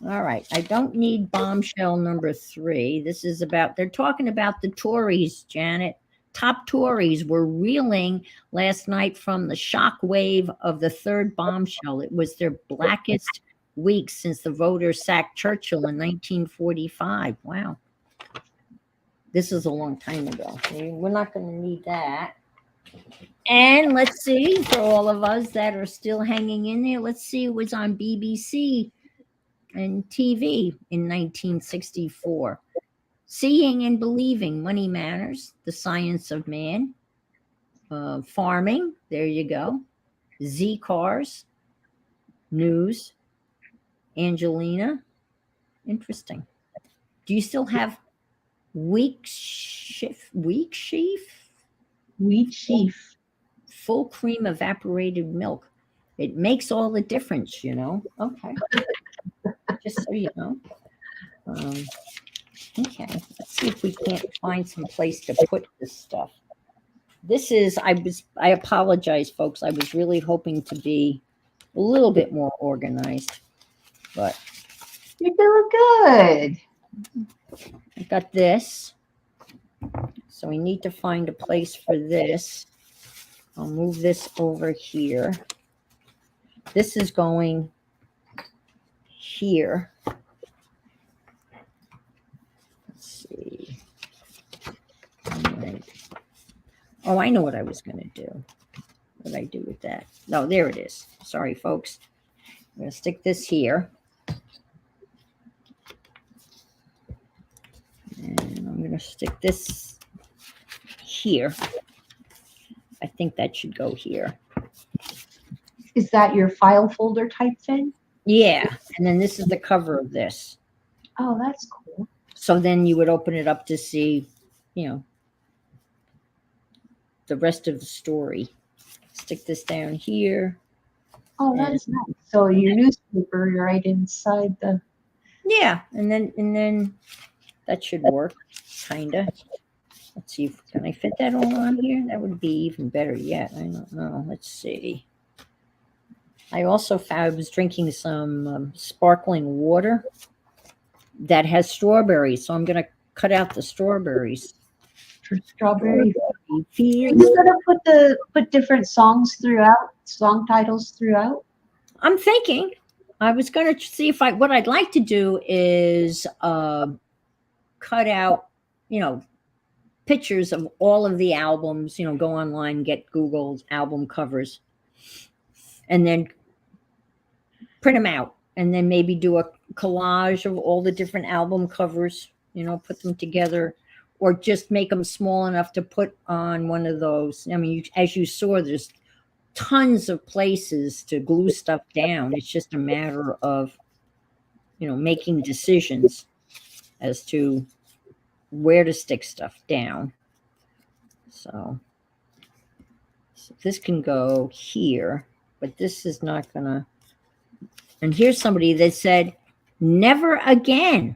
All right, I don't need bombshell number 3. This is about, they're talking about the Tories, Janet. Top Tories were reeling last night from the shock wave of the third bombshell. It was their blackest week since the voters sacked Churchill in 1945. Wow. This is a long time ago. We're not going to need that. And let's see, for all of us that are still hanging in there, let's see, it was on BBC and TV in 1964. Seeing and Believing, Money Matters, The Science of Man, Farming, there you go, Z Cars, News, Angelina, interesting. Do you still have Wheat Sheaf? Wheat sheaf. Full cream evaporated milk. It makes all the difference, you know. Okay. Just so you know. Okay, let's see if we can't find some place to put this stuff. This is, I apologize, folks. I was really hoping to be a little bit more organized. But You're doing good. I got this. So we need to find a place for this. I'll move this over here. This is going here. Let's see. All right. Oh, I know what I was going to do. What did I do with that? No, there it is. Sorry, folks. I'm going to stick this here. And I'm going to stick this here. I think that should go here. Is that your file folder type thing? Yeah. And then this is the cover of this. Oh, that's cool. So then you would open it up to see, you know, the rest of the story. Stick this down here. Oh, that's nice. So your newspaper right inside the. Yeah, and then that should work, kinda. Let's see if can I fit that all on here. That would be even better yet. I don't know. Let's see. I also found I was drinking some sparkling water that has strawberries, so I'm going to cut out the strawberries. For strawberry. Are Fields. you gonna put different songs throughout, song titles throughout? I'm thinking I was going to see if what I'd like to do is cut out, you know, pictures of all of the albums, you know, go online, get Google's album covers, and then print them out, and then maybe do a collage of all the different album covers, you know, put them together, or just make them small enough to put on one of those. I mean, as you saw, there's tons of places to glue stuff down. It's just a matter of, you know, making decisions as to where to stick stuff down. So this can go here, but this is not gonna. And here's somebody that said, never again.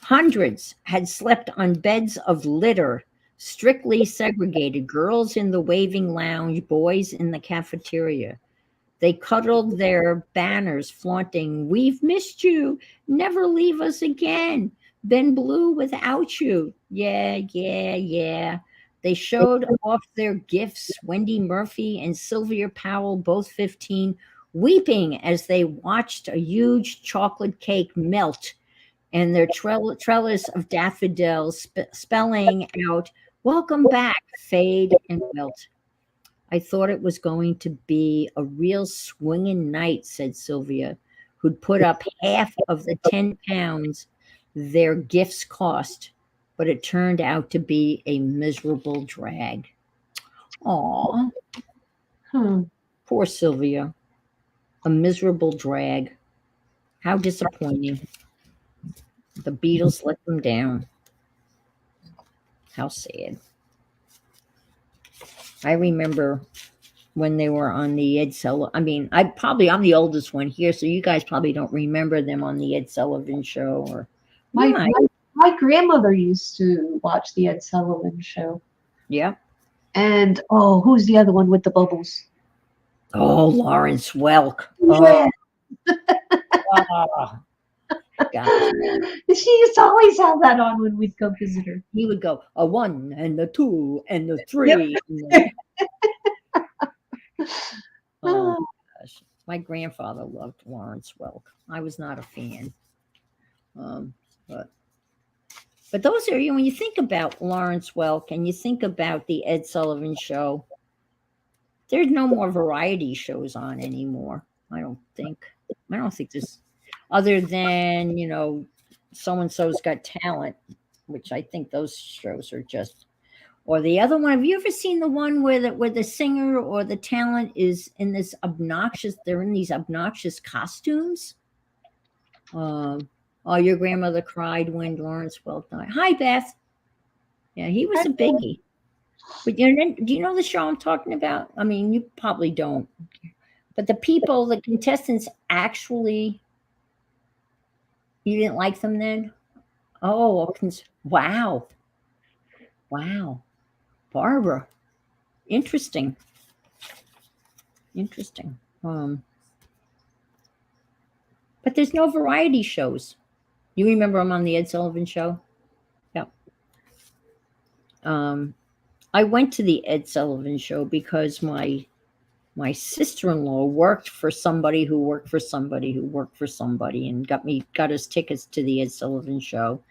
Hundreds had slept on beds of litter, strictly segregated, girls in the waving lounge, boys in the cafeteria. They cuddled their banners flaunting, "We've missed you. Never leave us again. Been blue without you." Yeah, yeah, yeah. They showed off their gifts. Wendy Murphy and Sylvia Powell, both 15, weeping as they watched a huge chocolate cake melt and their trellis of daffodils spelling out, "Welcome back, fade and melt." I thought it was going to be a real swinging night, said Sylvia, who'd put up half of the 10 pounds their gifts cost, but it turned out to be a miserable drag. Aw, poor Sylvia. A miserable drag. How disappointing. The Beatles let them down. How sad. I remember when they were on the Ed Sullivan. I mean, I'm the oldest one here, so you guys probably don't remember them on the Ed Sullivan Show. Or my grandmother used to watch the Ed Sullivan Show. Yeah. And who's the other one with the bubbles? Oh, Lawrence Welk. Yeah. Oh. Gosh. She used to always have that on when we'd go visit her. He would go a 1 and a 2 and a 3. Yep. Oh gosh, my grandfather loved Lawrence Welk. I was not a fan, but those are, you know, when you think about Lawrence Welk and you think about the Ed Sullivan Show, there's no more variety shows on anymore. I don't think there's, other than, you know, So-and-so's Got Talent, which I think those shows are just, or the other one. Have you ever seen the one where the singer or the talent is in this obnoxious, they're in these obnoxious costumes? Oh, your grandmother cried when Lawrence Welk died. Hi, Beth. Yeah, he was a biggie. But do you know the show I'm talking about? I mean, you probably don't. But the contestants actually, you didn't like them then? Oh, wow. Wow. Barbara. Interesting. Um, but there's no variety shows. You remember I'm on the Ed Sullivan Show? Yeah. I went to the Ed Sullivan Show because my sister-in-law worked for somebody who worked for somebody who worked for somebody and got us tickets to the Ed Sullivan Show.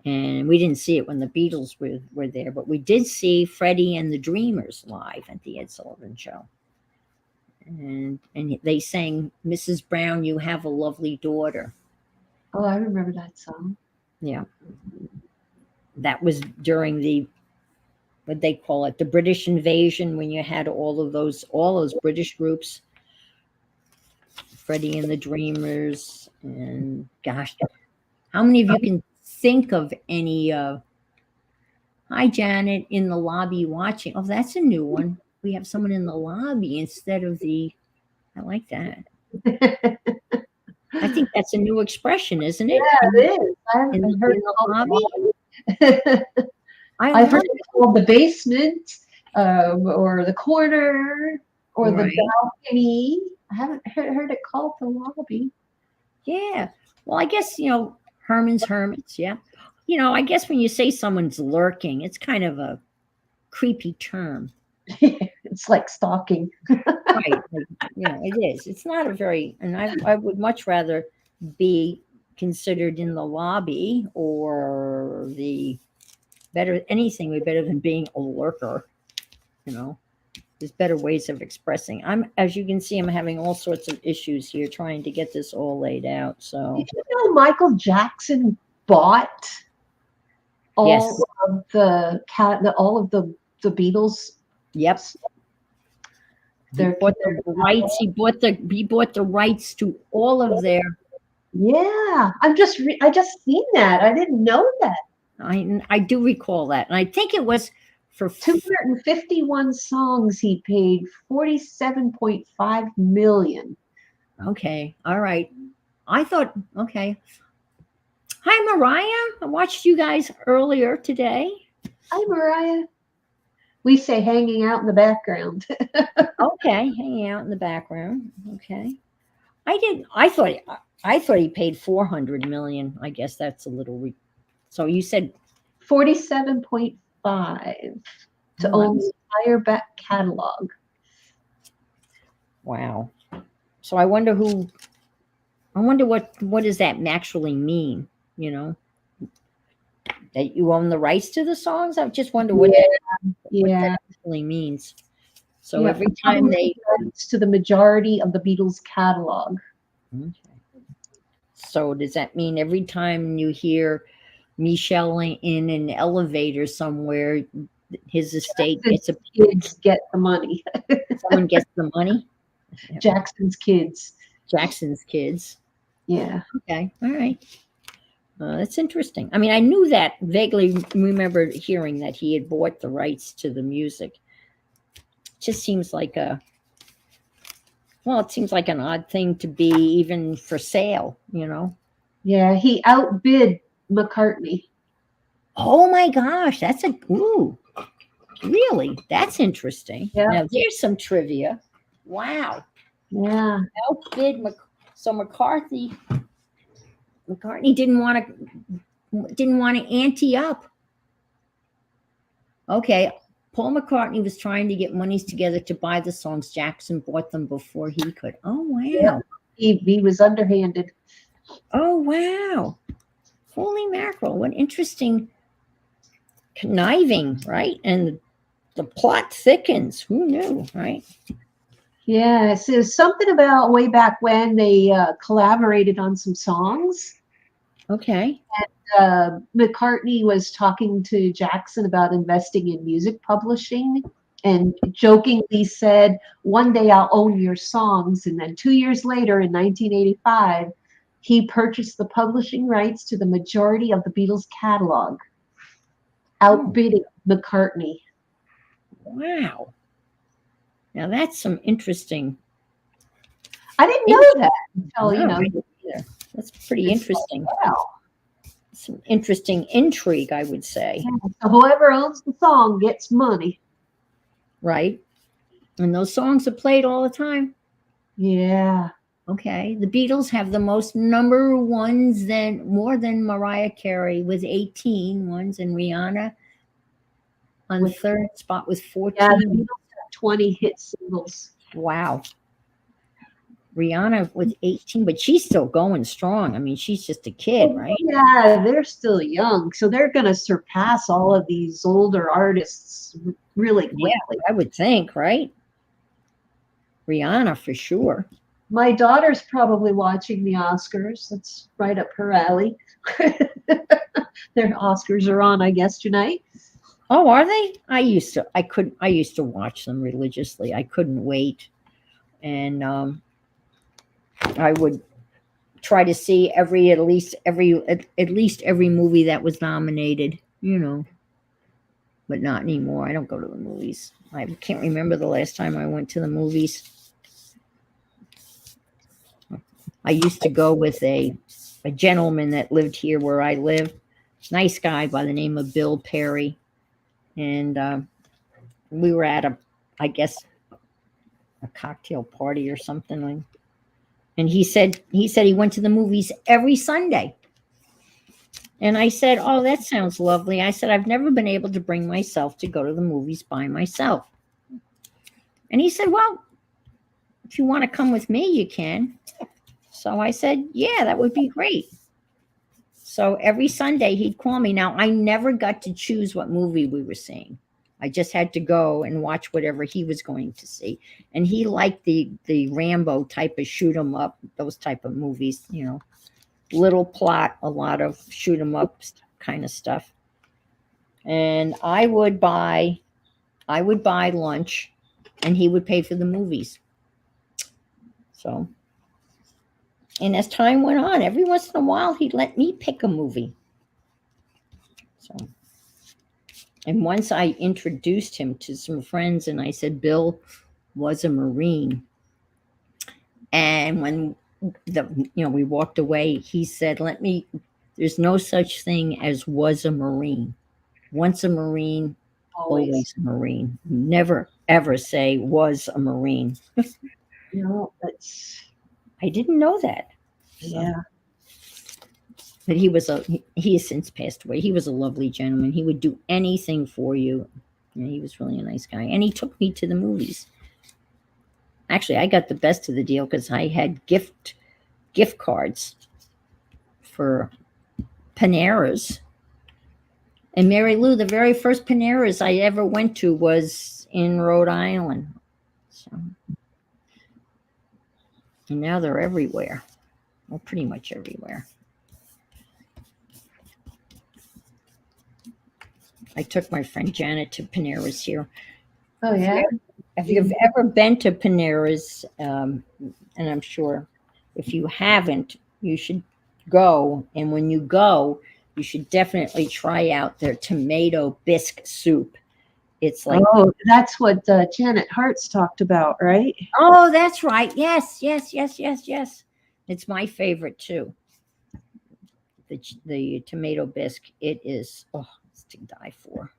And we didn't see it when the Beatles were there, but we did see Freddie and the Dreamers live at the Ed Sullivan Show. And they sang Mrs. Brown, You Have a Lovely Daughter. Oh, I remember that song. Yeah. That was during the, what they call it, the British invasion, when you had all those British groups, Freddie and the Dreamers, and gosh, how many of you can think of any? Hi, Janet, in the lobby watching. Oh, that's a new one. We have someone in the lobby instead of the. I like that. I think that's a new expression, isn't it? Yeah, it is. I haven't In heard the lobby. I've heard it called the basement, or the corner, or the balcony. I haven't heard it called the lobby. Yeah. Well, I guess, Herman's Hermits. Yeah. I guess when you say someone's lurking, it's kind of a creepy term. It's like stalking. Right. It is. It's not a very, and I would much rather be considered in the lobby or anything would be better than being a lurker. There's better ways of expressing. As you can see, I'm having all sorts of issues here trying to get this all laid out. So, did you know Michael Jackson bought all of the Beatles? Yep. He bought the rights. He bought the rights to all of their. Yeah, I just seen that. I didn't know that. I do recall that, and I think it was for 251 songs. He paid $47.5 million. Okay, all right. I thought, okay. Hi, Mariah. I watched you guys earlier today. Hi, Mariah. We say hanging out in the background. Okay, hanging out in the background. Okay. I thought he paid 400 million. I guess that's a little. So you said 47.5 to own the entire back catalog. Wow. So I wonder what does that actually mean? That you own the rights to the songs? I just wonder what that actually means. So every time to the majority of the Beatles catalog. Okay. So does that mean every time you hear Michelle in an elevator somewhere, his estate gets kids get the money? Someone gets the money? Jackson's kids. Jackson's kids. Yeah. Okay. All right. That's interesting. I mean, I knew that, vaguely remembered hearing that he had bought the rights to the music. Just seems like it seems like an odd thing to be even for sale, Yeah, he outbid McCartney. Oh my gosh, really? That's interesting. Yeah. Now there's some trivia. Wow. Yeah. Outbid so McCartney didn't want to ante up. Okay. Paul McCartney was trying to get monies together to buy the songs. Jackson bought them before he could. Oh wow. Yeah. He was underhanded. Oh wow. Holy mackerel. What interesting conniving, right? And the plot thickens. Who knew, right? Yeah, so something about way back when they collaborated on some songs. Okay. And McCartney was talking to Jackson about investing in music publishing and jokingly said, one day I'll own your songs. And then 2 years later, in 1985, he purchased the publishing rights to the majority of the Beatles catalog, outbidding McCartney. Wow. Now that's some interesting. I didn't know that until, That's pretty interesting. Wow. Some interesting intrigue, I would say. Yeah, so whoever owns the song gets money. Right. And those songs are played all the time. Yeah. Okay, the Beatles have the most number ones than more than Mariah Carey with 18 ones, and Rihanna on With third spot with yeah, the 14. Beatles have 20 hit singles. Wow. Rihanna with 18, but she's still going strong. I mean, she's just a kid, right? Yeah, they're still young, so they're going to surpass all of these older artists really Yeah, quickly. I would think, right? Rihanna for sure. My daughter's probably watching the Oscars. That's right up her alley. Their Oscars are on, I guess, tonight. Oh, are they? I used to watch them religiously. I couldn't wait. And I would try to see at least every movie that was nominated, but not anymore. I don't go to the movies. I can't remember the last time I went to the movies. I used to go with a gentleman that lived here where I live. Nice guy by the name of Bill Perry. And we were at I guess, a cocktail party or something. And he said he went to the movies every Sunday. And I said, "Oh, that sounds lovely." I said, "I've never been able to bring myself to go to the movies by myself." And he said, "Well, if you want to come with me, you can." So I said, "Yeah, that would be great." So every Sunday he'd call me. Now, I never got to choose what movie we were seeing. I just had to go and watch whatever he was going to see. And he liked the Rambo type of shoot 'em up, those type of movies, little plot, a lot of shoot 'em up kind of stuff. And I would buy lunch and he would pay for the movies. So, and as time went on, every once in a while he'd let me pick a movie. So, and once I introduced him to some friends and I said Bill was a Marine. And when we walked away, he said, there's no such thing as was a Marine. Once a Marine, always a Marine. Never, ever say was a Marine. I didn't know that. Yeah. But he has since passed away. He was a lovely gentleman. He would do anything for you. He was really a nice guy. And he took me to the movies. Actually, I got the best of the deal because I had gift cards for Panera's. And Mary Lou, the very first Panera's I ever went to was in Rhode Island. So, and now they're everywhere. Well, pretty much everywhere. I took my friend Janet to Panera's here. Oh, yeah? If you've ever been to Panera's, and I'm sure if you haven't, you should go. And when you go, you should definitely try out their tomato bisque soup. It's like, oh, that's what Janet Hart's talked about, right? oh, that's right. Yes. It's my favorite too. The tomato bisque. It is, it's to die for.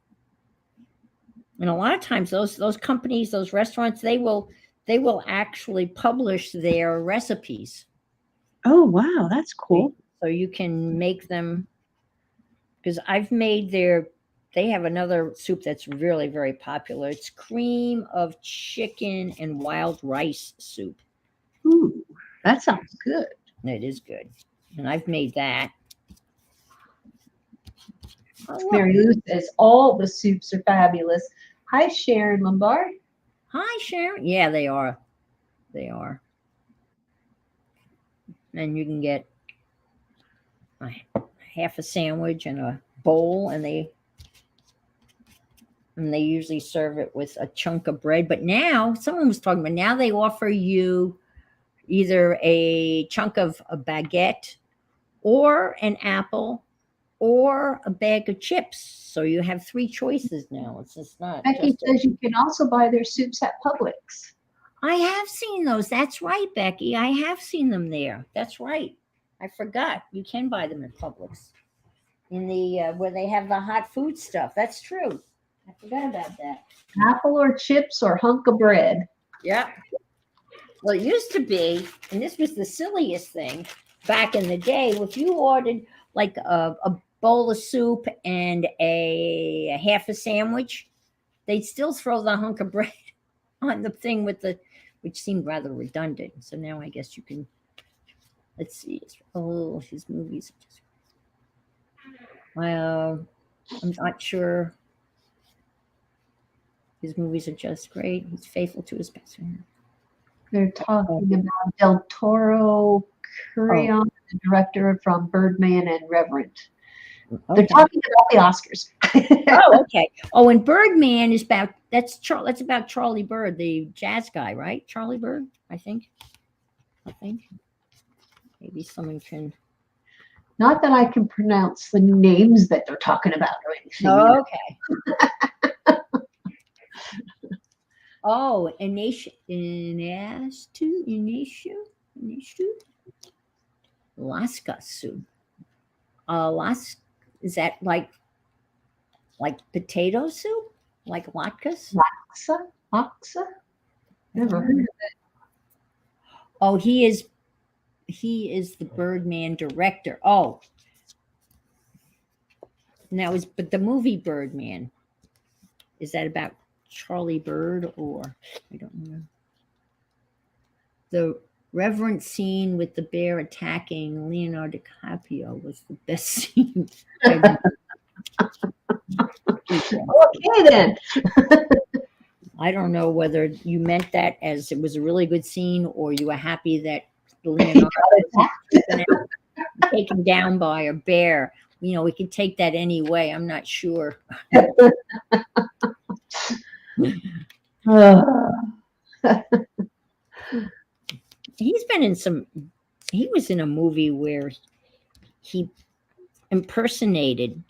And a lot of times those companies, those restaurants, they will actually publish their recipes. Oh, wow, that's cool. So you can make them, because I've made they have another soup that's really, very popular. It's cream of chicken and wild rice soup. Ooh, that sounds good. It is good. And I've made that. Mary Lou says all the soups are fabulous. Hi, Sharon Lombard. Hi, Sharon. Yeah, they are. They are. And you can get half a sandwich and a bowl, and they usually serve it with a chunk of bread. But now, someone was talking about, now they offer you either a chunk of a baguette or an apple or a bag of chips. So you have 3 choices now. It's just not. Becky says you can also buy their soups at Publix. I have seen those. That's right, Becky. I have seen them there. That's right. I forgot. You can buy them at Publix in the where they have the hot food stuff. That's true. I forgot about that. Apple or chips or hunk of bread. Yeah. Well, it used to be, and this was the silliest thing back in the day. If you ordered like a bowl of soup and a half a sandwich, they'd still throw the hunk of bread on the thing with the, which seemed rather redundant. So now I guess you can. Let's see. Oh, his movies are just. Well, I'm not sure. His movies are just great. He's faithful to his best friend. They're talking about Del Toro, Curion, the director from Birdman and Reverend. They're talking about the Oscars. Oh, okay. Oh, and Birdman is about that's about Charlie Bird, the jazz guy, right? Charlie Bird, I think. Maybe someone can. Not that I can pronounce the names that they're talking about or anything. Okay. Oh, Inacio. Laskasu. Is that like potato soup? Like latkes? Laksa? Never heard of it. Oh, he is the Birdman director. Oh. Now but the movie Birdman, is that about Charlie Bird or I don't know. The reverent scene with the bear attacking Leonardo DiCaprio was the best scene. Okay, then. I don't know whether you meant that as it was a really good scene or you were happy that Leonardo was taken down by a bear. You know, we could take that any way. I'm not sure. He's been in some. He was in a movie where he impersonated.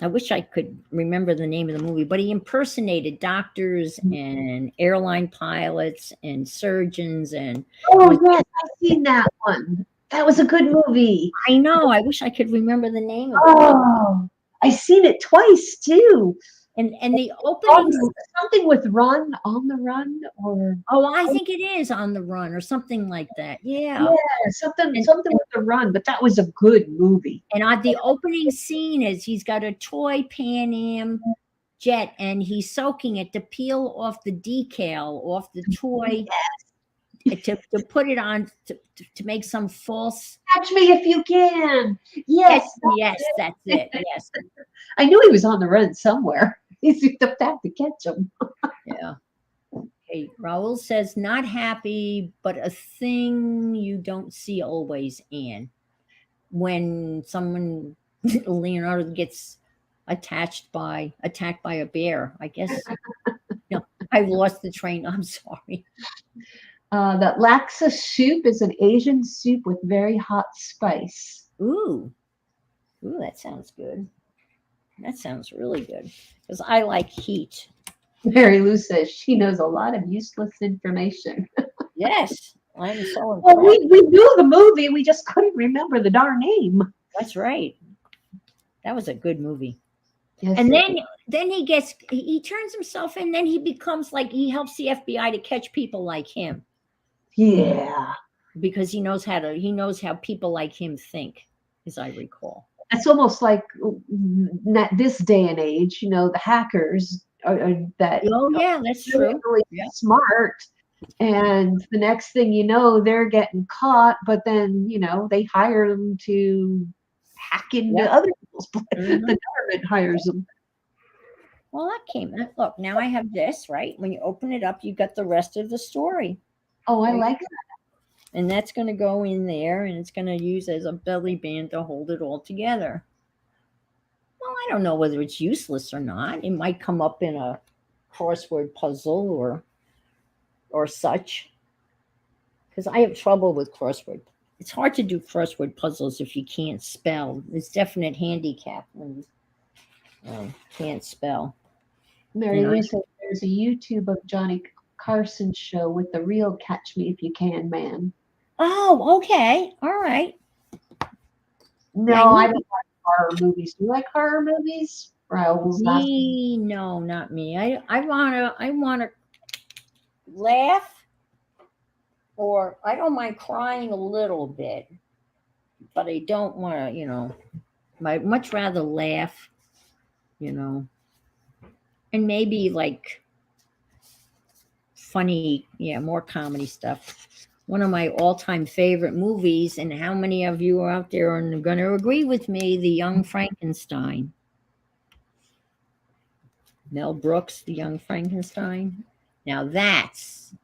I wish I could remember the name of the movie, but he impersonated doctors and airline pilots and surgeons and. Oh yes, I've seen that one. That was a good movie. I know. I wish I could remember the name of it. Oh, I've seen it twice too. And the opening. Something with On the Run, or Oh, I think it is On the Run or something like that. Yeah. something with the Run. But that was a good movie. And the opening scene is he's got a toy Pan Am jet and he's soaking it to peel off the decal off the toy to put it on to make some false. Catch Me If You Can. Yes, that's it. Yes. I knew he was on the run somewhere. He's the fact to catch him. Yeah. Okay. Raul says not happy, but a thing you don't see always, Anne. When someone Leonardo gets attacked by a bear, I guess. No, I lost the train. I'm sorry. That laksa soup is an Asian soup with very hot spice. Ooh, that sounds good. That sounds really good because I like heat. Mary Lou says she knows a lot of useless information. Yes, I'm so impressed. Well, we knew the movie, we just couldn't remember the darn name. That's right. That was a good movie. Yes, and then he turns himself in, then he becomes like he helps the FBI to catch people like him. Yeah. Because he knows how people like him think, as I recall. It's almost like this day and age, the hackers are that. Oh yeah, that's true. Really smart. And the next thing you know, they're getting caught, but then, they hire them to hack into other people's places. Mm-hmm. The government hires them. Well, look, now I have this, right? When you open it up, you got the rest of the story. Oh, I like that. And that's going to go in there, and it's going to use as a belly band to hold it all together. Well, I don't know whether it's useless or not. It might come up in a crossword puzzle or such. Because I have trouble with crossword. It's hard to do crossword puzzles if you can't spell. There's definite handicap when you can't spell. Mary Lou said there's a YouTube of Johnny Carson show with the real Catch Me If You Can man. Oh, okay. All right. No, I don't like horror movies. Do you like horror movies? No, not me. I wanna laugh or I don't mind crying a little bit, but I don't want to, I'd much rather laugh, you know, and maybe like funny, yeah, more comedy stuff. One of my all-time favorite movies, and how many of you are out there are going to agree with me, The Young Frankenstein. Mel Brooks, The Young Frankenstein. Now that's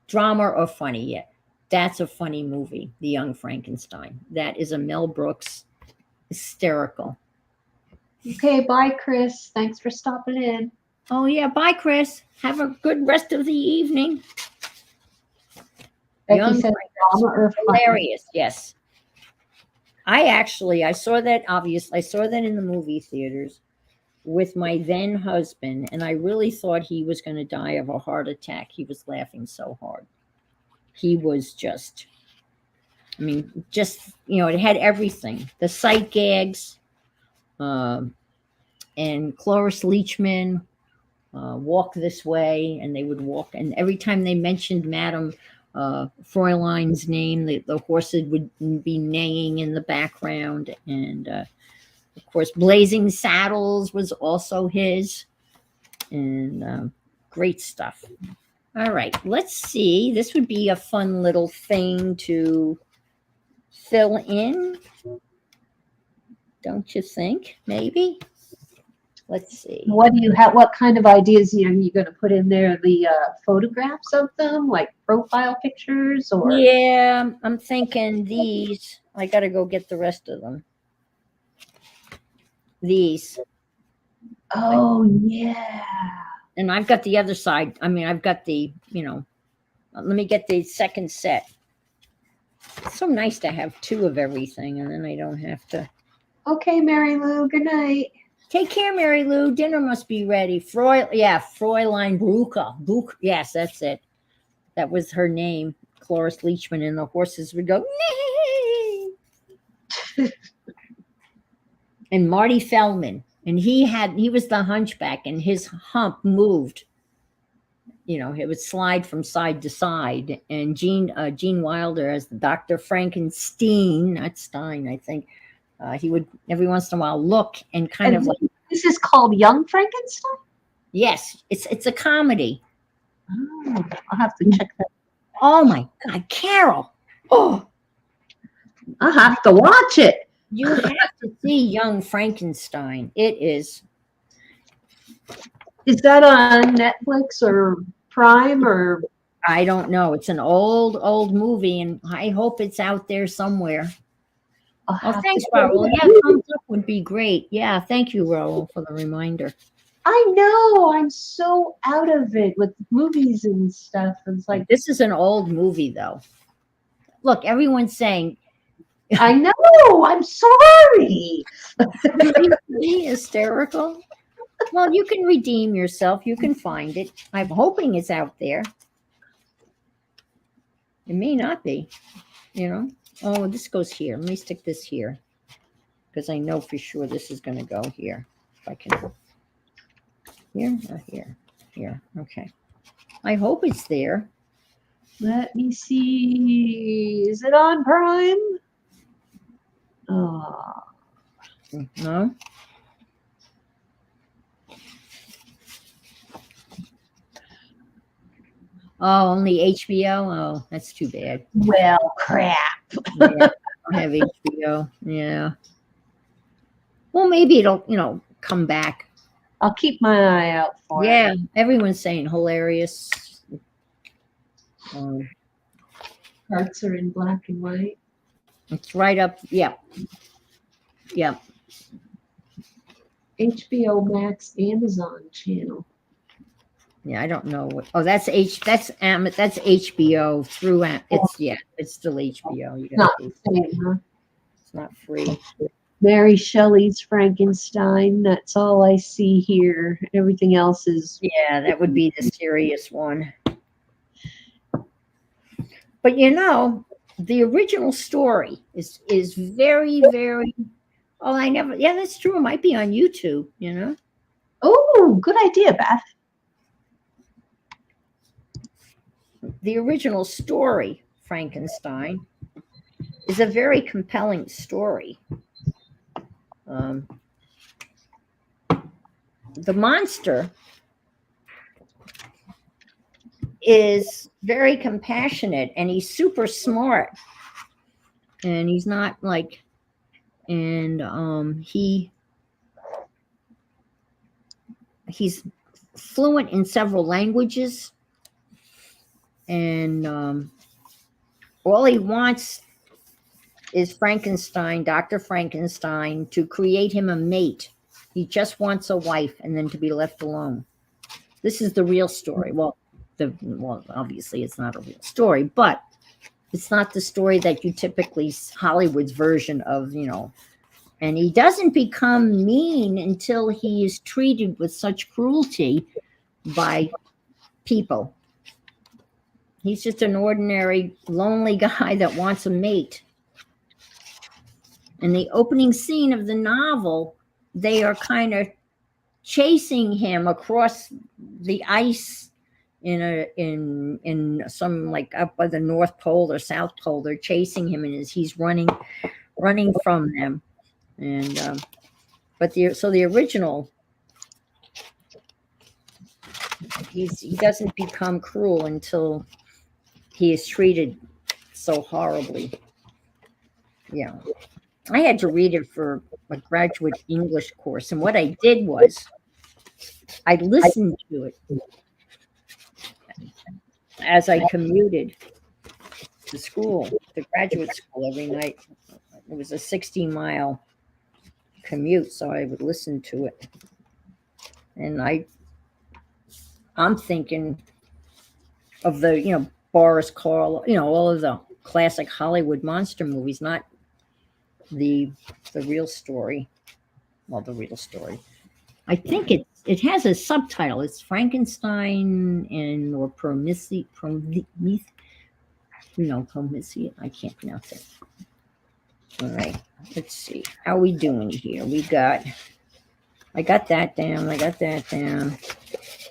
drama or funny, yeah. That's a funny movie, The Young Frankenstein. That is a Mel Brooks hysterical. Okay, bye, Chris. Thanks for stopping in. Oh yeah, bye, Chris. Have a good rest of the evening. Becky Young said drama or funny. Hilarious, yes. I saw that, obviously, I saw that in the movie theaters with my then husband, and I really thought he was going to die of a heart attack. He was laughing so hard. He was just, I mean, just, it had everything. The sight gags, and Cloris Leachman, walk this way, and they would walk, and every time they mentioned Madame Fräulein's name, the horses would be neighing in the background, and of course, Blazing Saddles was also his, and great stuff. All right, let's see. This would be a fun little thing to fill in, don't you think? Maybe. Let's see. What do you have? What kind of ideas are you going to put in there? The photographs of them, like profile pictures, or? Yeah, I'm thinking these. I got to go get the rest of them. These. Oh yeah. And I've got the other side. I mean, I've got the, let me get the second set. It's so nice to have two of everything, and then I don't have to. Okay, Mary Lou. Good night. Take care, Mary Lou. Dinner must be ready. Fräulein Brucker. Yes, that's it. That was her name. Cloris Leachman, and the horses would go, nee. And Marty Feldman, and he was the hunchback, and his hump moved. It would slide from side to side. And Gene Wilder as the Dr. Frankenstein, not Stein, I think. He would every once in a while look and kind of like. This is called Young Frankenstein? Yes, it's a comedy. Oh, I'll have to check that. Oh my God, Carol! Oh, I'll have to watch it. You have to see Young Frankenstein. It is. Is that on Netflix or Prime or? I don't know. It's an old movie, and I hope it's out there somewhere. Oh, thanks, Raul. Yeah, thumbs up would be great. Yeah, thank you, Raul, for the reminder. I know. I'm so out of it with movies and stuff. It's like, this is an old movie, though. Look, everyone's saying. I know. I'm sorry. Hysterical. Well, you can redeem yourself. You can find it. I'm hoping it's out there. It may not be, Oh, this goes here. Let me stick this here, because I know for sure this is going to go here. If I can. Here or here? Here. Okay. I hope it's there. Let me see. Is it on Prime? Oh. No. Oh, only HBO? Oh, that's too bad. Well, crap. Yeah, I don't have HBO. Yeah. Well, maybe it'll, come back. I'll keep my eye out for it. Yeah, everyone's saying hilarious. Parts are in black and white. It's right up. Yep. Yep. HBO Max, Amazon channel. Yeah, I don't know what. Oh, that's HBO through. It's still HBO. You Not the same, huh? It's not free. Mary Shelley's Frankenstein. That's all I see here. Everything else is. Yeah, that would be the serious one. But the original story is very, very. Oh, I never. Yeah, that's true. It might be on YouTube. Oh, good idea, Beth. The original story Frankenstein is a very compelling story. Um, the monster is very compassionate and he's super smart, and he's not like, and he's fluent in several languages, and all he wants is Frankenstein, Dr. Frankenstein, to create him a mate. He just wants a wife and then to be left alone. This is the real story. Well, obviously it's not a real story, but it's not the story that you typically Hollywood's version of, and he doesn't become mean until he is treated with such cruelty by people. He's just an ordinary, lonely guy that wants a mate. In the opening scene of the novel, they are kind of chasing him across the ice in some, like, up by the North Pole or South Pole. They're chasing him, and he's running from them. And but the original, he doesn't become cruel until he is treated so horribly. Yeah. I had to read it for a graduate English course, and what I did was I listened to it as I commuted to school, to graduate school every night. It was a 60-mile commute, so I would listen to it. And I'm thinking of the, Boris Karloff, all of the classic Hollywood monster movies, not the real story. Well, the real story. I think it has a subtitle. It's Frankenstein or Prometheus. Prometheus. I can't pronounce it. All right. Let's see. How are we doing here? I got that down.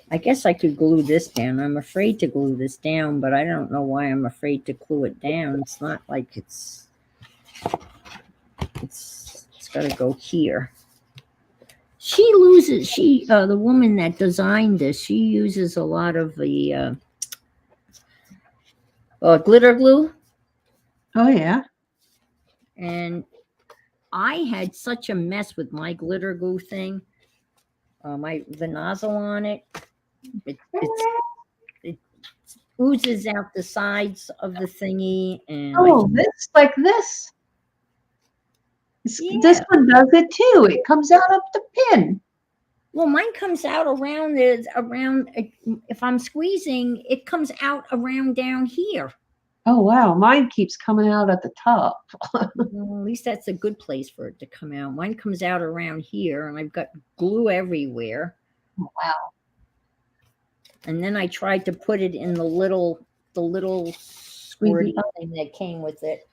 I guess I could glue this down. I'm afraid to glue this down, but I don't know why I'm afraid to glue it down. It's not like it's got to go here. The woman that designed this, she uses a lot of the glitter glue. Oh, yeah. And I had such a mess with my glitter glue thing. The nozzle on it, it oozes out the sides of the thingy. And this. Yeah. This one does it too. It comes out up the pin. Well, mine comes out around, if I'm squeezing, it comes out around down here. Oh, wow. Mine keeps coming out at the top. Well, at least that's a good place for it to come out. Mine comes out around here, and I've got glue everywhere. Oh, wow. And then I tried to put it in the little squirty thing that came with it.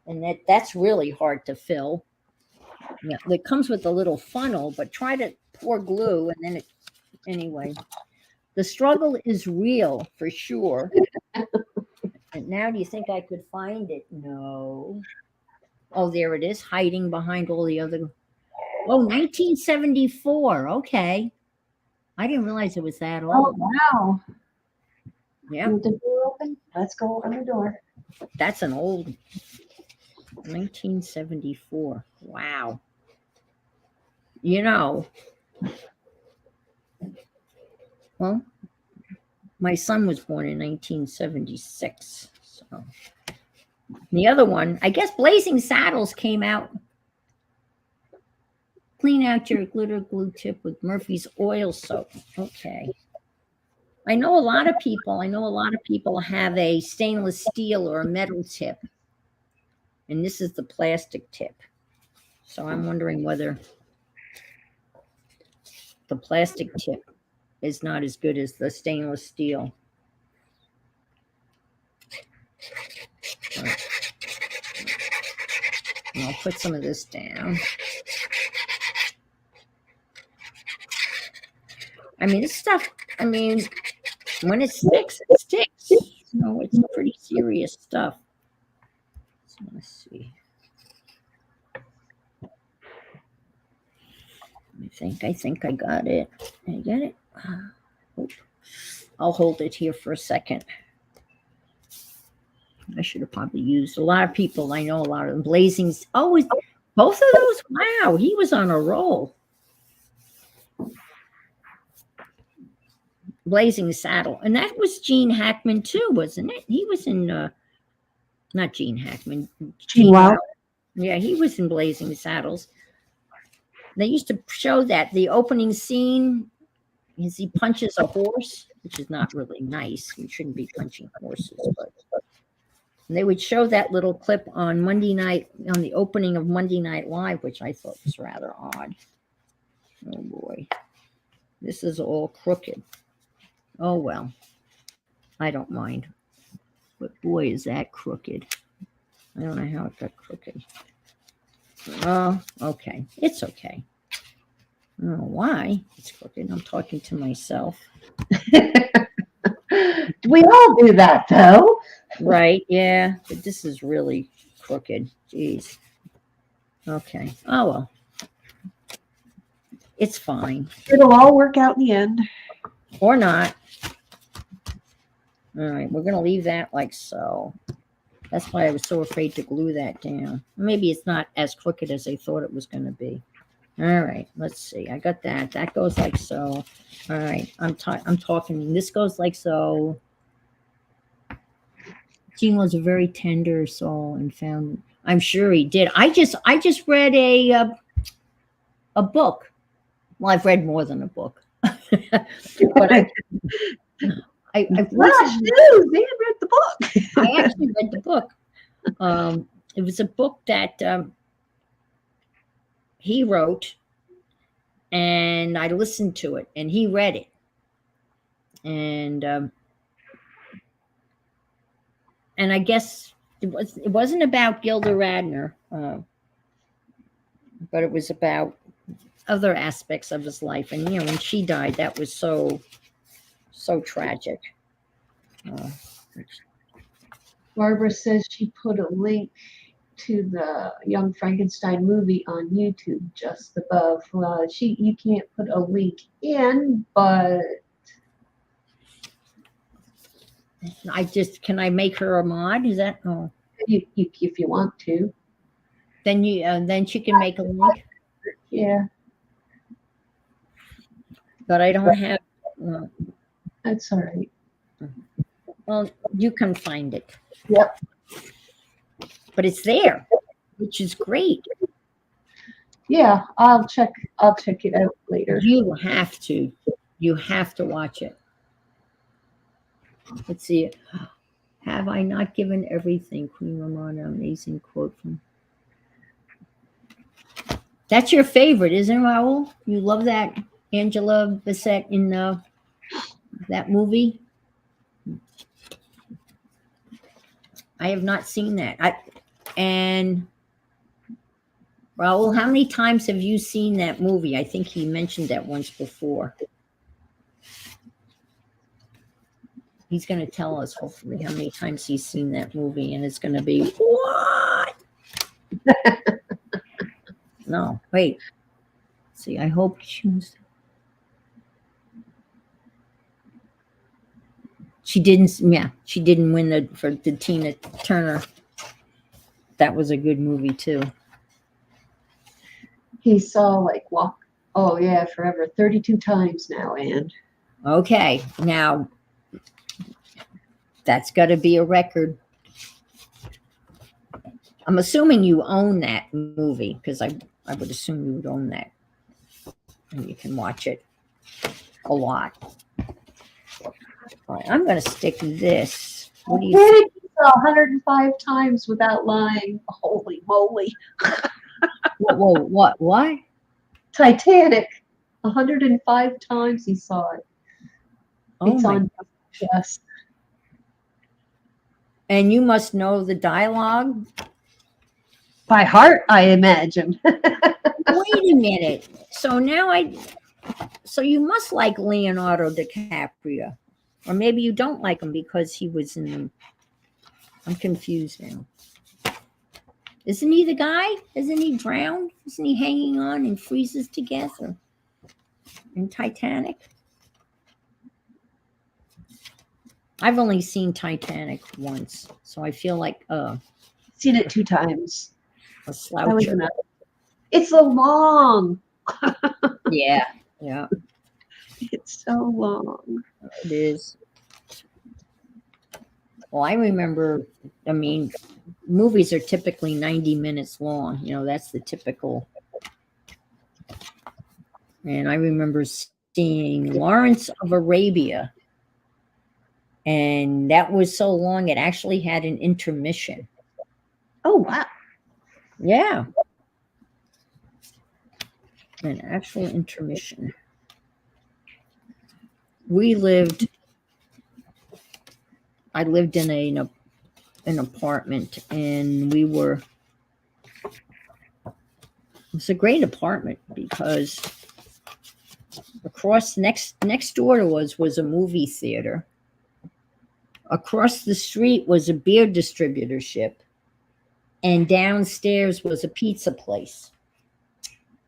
And that's really hard to fill. Yeah, it comes with a little funnel, but try to pour glue, and then anyway. The struggle is real for sure. And now, do you think I could find it? No. Oh, there it is, hiding behind all the other. Oh, 1974. Okay. I didn't realize it was that old. Oh, wow. Yeah. The door open? Let's go open the door. That's an old 1974. Wow. Well, my son was born in 1976. So the other one, I guess Blazing Saddles came out. Clean out your glitter glue tip with Murphy's oil soap. Okay. I know a lot of people have a stainless steel or a metal tip. And this is the plastic tip. So I'm wondering whether the plastic tip is not as good as the stainless steel. And I'll put some of this down. This stuff, when it sticks, it sticks. It's pretty serious. serious stuff. So let's see. I think I got it. Did I get it? Oh, I'll hold it here for a second. I should have probably used a lot of people. I know a lot of them. Blazing's always both of those. Wow, he was on a roll. Blazing Saddle, and that was Gene Hackman too, wasn't it? He was in not Gene Hackman. Gene Wilder. Yeah, he was in Blazing Saddles. They used to show that the opening scene is he punches a horse, which is not really nice. You shouldn't be punching horses, but and they would show that little clip on Monday night, on the opening of Monday Night Live, which I thought was rather odd. Oh boy, this is all crooked. Oh well, I don't mind, but boy, is that crooked. I don't know how it got crooked. Oh, okay. It's okay. I don't know why it's crooked. I'm talking to myself. We all do that, though. Right, yeah. But this is really crooked. Jeez. Okay. Oh, well. It's fine. It'll all work out in the end. Or not. All right. We're going to leave that like so. That's why I was so afraid to glue that down. Maybe it's not as crooked as I thought it was going to be. All right, let's see. I got that. That goes like so. All right, I'm talking. This goes like so. Gene was a very tender soul and found. I'm sure he did. I just read a book. Well, I've read more than a book, but I Gosh, dude, they read the book. I actually read the book. It was a book that he wrote, and I listened to it, and he read it, and I guess it wasn't about Gilda Radner, but it was about other aspects of his life. And when she died, that was so tragic. Barbara says she put a link to the Young Frankenstein movie on YouTube just above. You can't put a link in, but can I make her a mod? Is that you if you want to. Then she can make a link. Yeah, But I don't have. that's all right. Well, you can find it. Yep. But it's there, which is great. Yeah, I'll check it out later. You have to watch it. Let's see. Have I not given everything? Queen Ramona, amazing quote from. That's your favorite, isn't it, Raul? You love that Angela Bassett in that movie? I have not seen that. And Raul, how many times have you seen that movie? I think he mentioned that once before. He's going to tell us, hopefully, how many times he's seen that movie, and it's going to be, what? No, wait. See, I hope she didn't win for the Tina Turner. That was a good movie too. He saw Walk. Oh yeah, forever. 32 times now, Anne. Okay, now that's got to be a record. I'm assuming you own that movie because I would assume you would own that, and you can watch it a lot. All right, I'm going to stick this. What do you think? 105 times without lying. Holy moly. Whoa, what? Titanic. 105 times he saw it. Oh it's my. on. Yes. And you must know the dialogue? By heart, I imagine. Wait a minute. So you must like Leonardo DiCaprio. Or maybe you don't like him because he was in I'm confused now. Isn't he the guy? Isn't he drowned? Isn't he hanging on and freezes to death or in Titanic? I've only seen Titanic once, so I feel like Seen it 2 times. a That was sloucher. enough. It's so long. Yeah, yeah, It's so long. it is. Well, I remember, I mean, movies are typically 90 minutes long. You know, that's the typical. And I remember seeing Lawrence of Arabia. And that was so long, it actually had an intermission. Oh, wow. Yeah. An actual intermission. I lived in an apartment, and it was a great apartment because across next door to us was a movie theater. Across the street was a beer distributorship, and downstairs was a pizza place.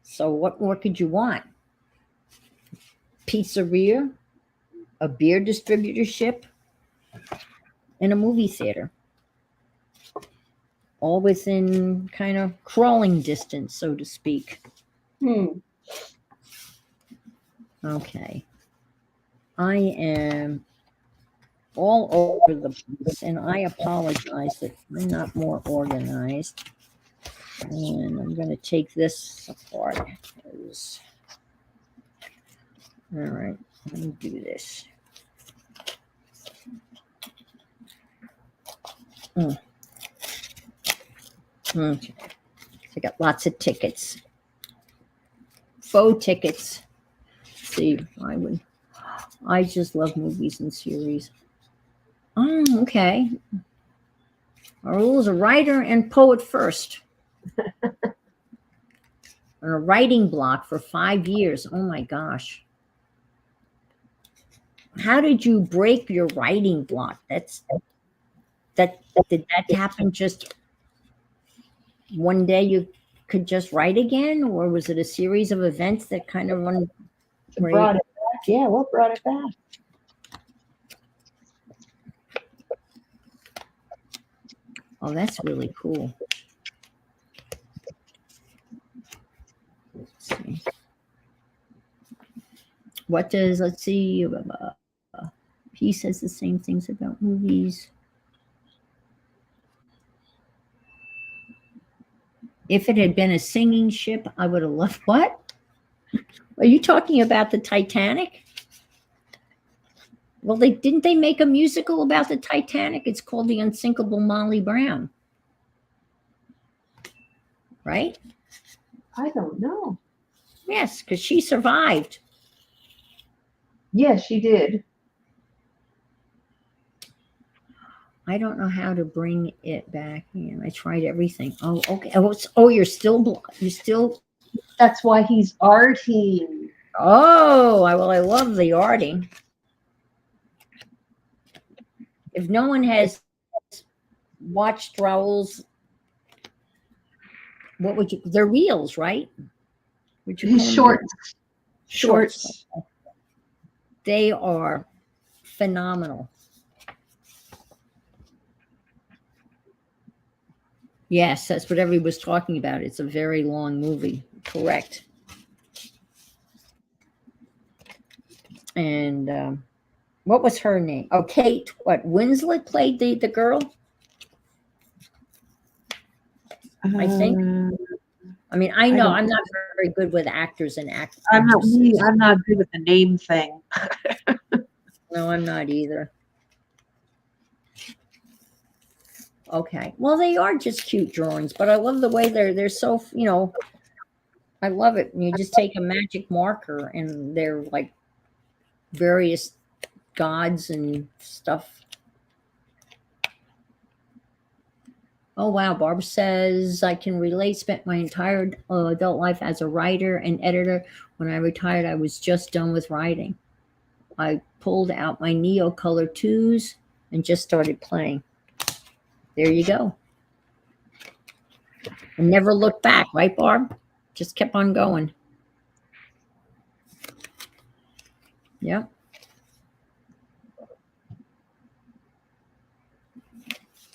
So what more could you want? Pizzeria, a beer distributorship, and a movie theater. All within kind of crawling distance, so to speak. Okay. I am all over the place, and I apologize that I'm not more organized. And I'm going to take this apart. All right, let me do this. Okay. I got lots of tickets. Faux tickets. See, I just love movies and series. Oh, okay. Raul is a writer and poet first. On a writing block for 5 years. Oh my gosh. How did you break your writing block? Did that happen just one day you could just write again, or was it a series of events that kind of Brought it back. Yeah, what brought it back? Oh, that's really cool. Let's see. Let's see. He says the same things about movies. If it had been a singing ship, I would have loved. What? Are you talking about the Titanic? Well, didn't they make a musical about the Titanic? It's called The Unsinkable Molly Brown. Right? I don't know. Yes, because she survived. Yes, she did. I don't know how to bring it back in. I tried everything. Oh, okay. Oh, you're still. That's why he's arting. Oh, I love the arting. If no one has watched Raul's, they're reels, right? His shorts. Shorts. They are phenomenal. Yes, that's what everybody was talking about. It's a very long movie. Correct. And what was her name? Oh, Kate. What? Winslet played the girl? I think. I mean, I know I'm not very good with actors and actresses. I'm not good with the name thing. No, I'm not either. Okay. Well, they are just cute drawings, but I love the way they're so, I love it. You just take a magic marker and they're like various gods and stuff. Oh, wow. Barb says, I can relate. Spent my entire adult life as a writer and editor. When I retired, I was just done with writing. I pulled out my Neocolor 2s and just started playing. There you go. And never look back, right, Barb? Just kept on going. Yep.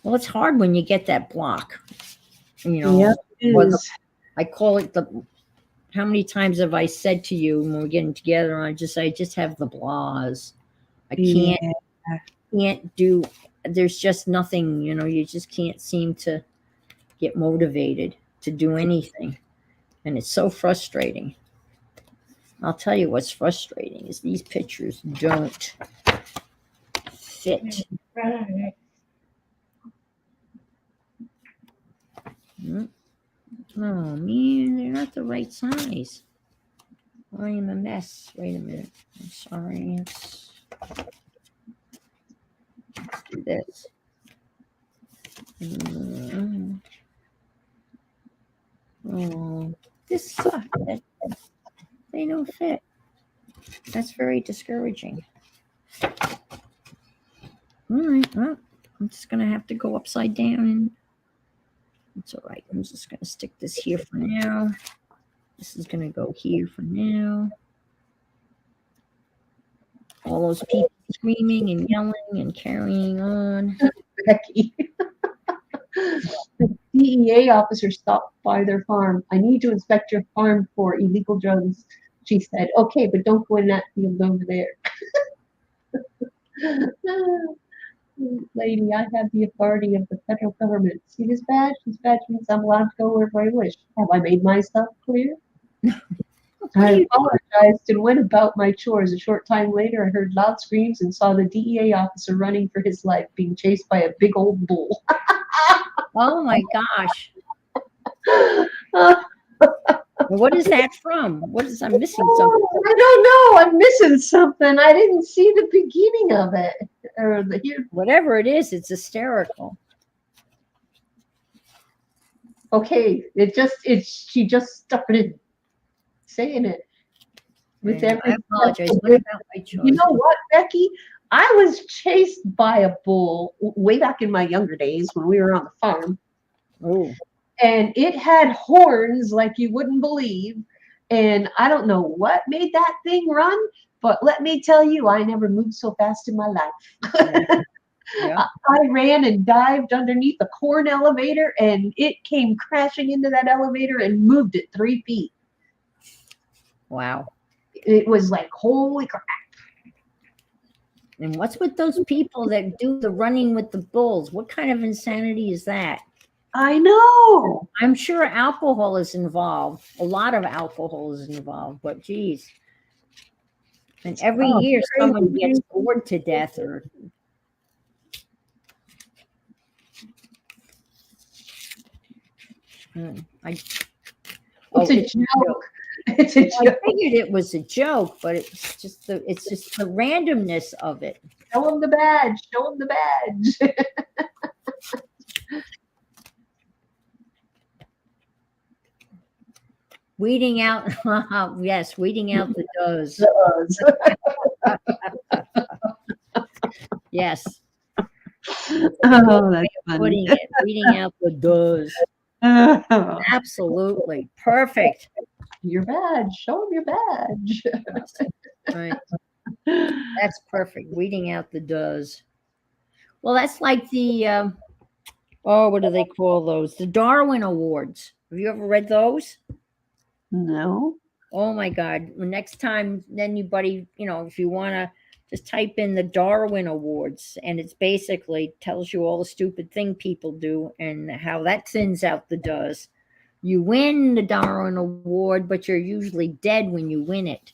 Well, it's hard when you get that block. You know, Yep, it or the, is. I call it the. How many times have I said to you when we're getting together? I just have the blahs. I Yeah. can't do. There's just nothing. You know, you just can't seem to get motivated to do anything, and it's so frustrating. I'll tell you what's frustrating is these pictures don't fit. Mm. Oh man, they're not the right size. I am a mess. Wait a minute. I'm sorry. Let's do this. Mm. Oh, this sucks. They don't fit. That's very discouraging. All right. Well, I'm just gonna have to go upside down, and it's all right. I'm just gonna stick this here for now. This is gonna go here for now. All those people screaming and yelling and carrying on. Becky. The DEA officer stopped by their farm. I need to inspect your farm for illegal drugs, she said. Okay, but don't go in that field over there. Lady, I have the authority of the federal government. See this badge? This badge means I'm allowed to go wherever I wish. Have I made myself clear? I apologized and went about my chores. A short time later, I heard loud screams and saw the DEA officer running for his life, being chased by a big old bull. Oh my gosh. What is that from? What is I'm missing something? I don't know. I'm missing something. I didn't see the beginning of it. Or the Whatever it is, it's hysterical. Okay, she just started saying it with I every. apologize. What about my choice? You know what, Becky? I was chased by a bull way back in my younger days when we were on the farm. Oh. And it had horns like you wouldn't believe. And I don't know what made that thing run, but let me tell you, I never moved so fast in my life. Yeah. I ran and dived underneath a corn elevator, and it came crashing into that elevator and moved it 3 feet. Wow. It was like, holy crap. And what's with those people that do the running with the bulls? What kind of insanity is that? I know. I'm sure alcohol is involved. A lot of alcohol is involved, but geez. And every year someone gets bored to death or It's a joke. It's a joke. I figured it was a joke, but it's just the randomness of it. Show him the badge. Show him the badge. Weeding out, yes, weeding out the does. Yes. Oh, that's funny. Weeding out the does. Oh. Absolutely. Perfect. Your badge. Show him your badge. Right. That's perfect. Weeding out the does. Well, that's like the, what do they call those? The Darwin Awards. Have you ever read those? No. Oh my God. Next time, anybody, if you want to just type in the Darwin Awards, and it's basically tells you all the stupid thing people do and how that thins out the does. You win the Darwin Award, but you're usually dead when you win it.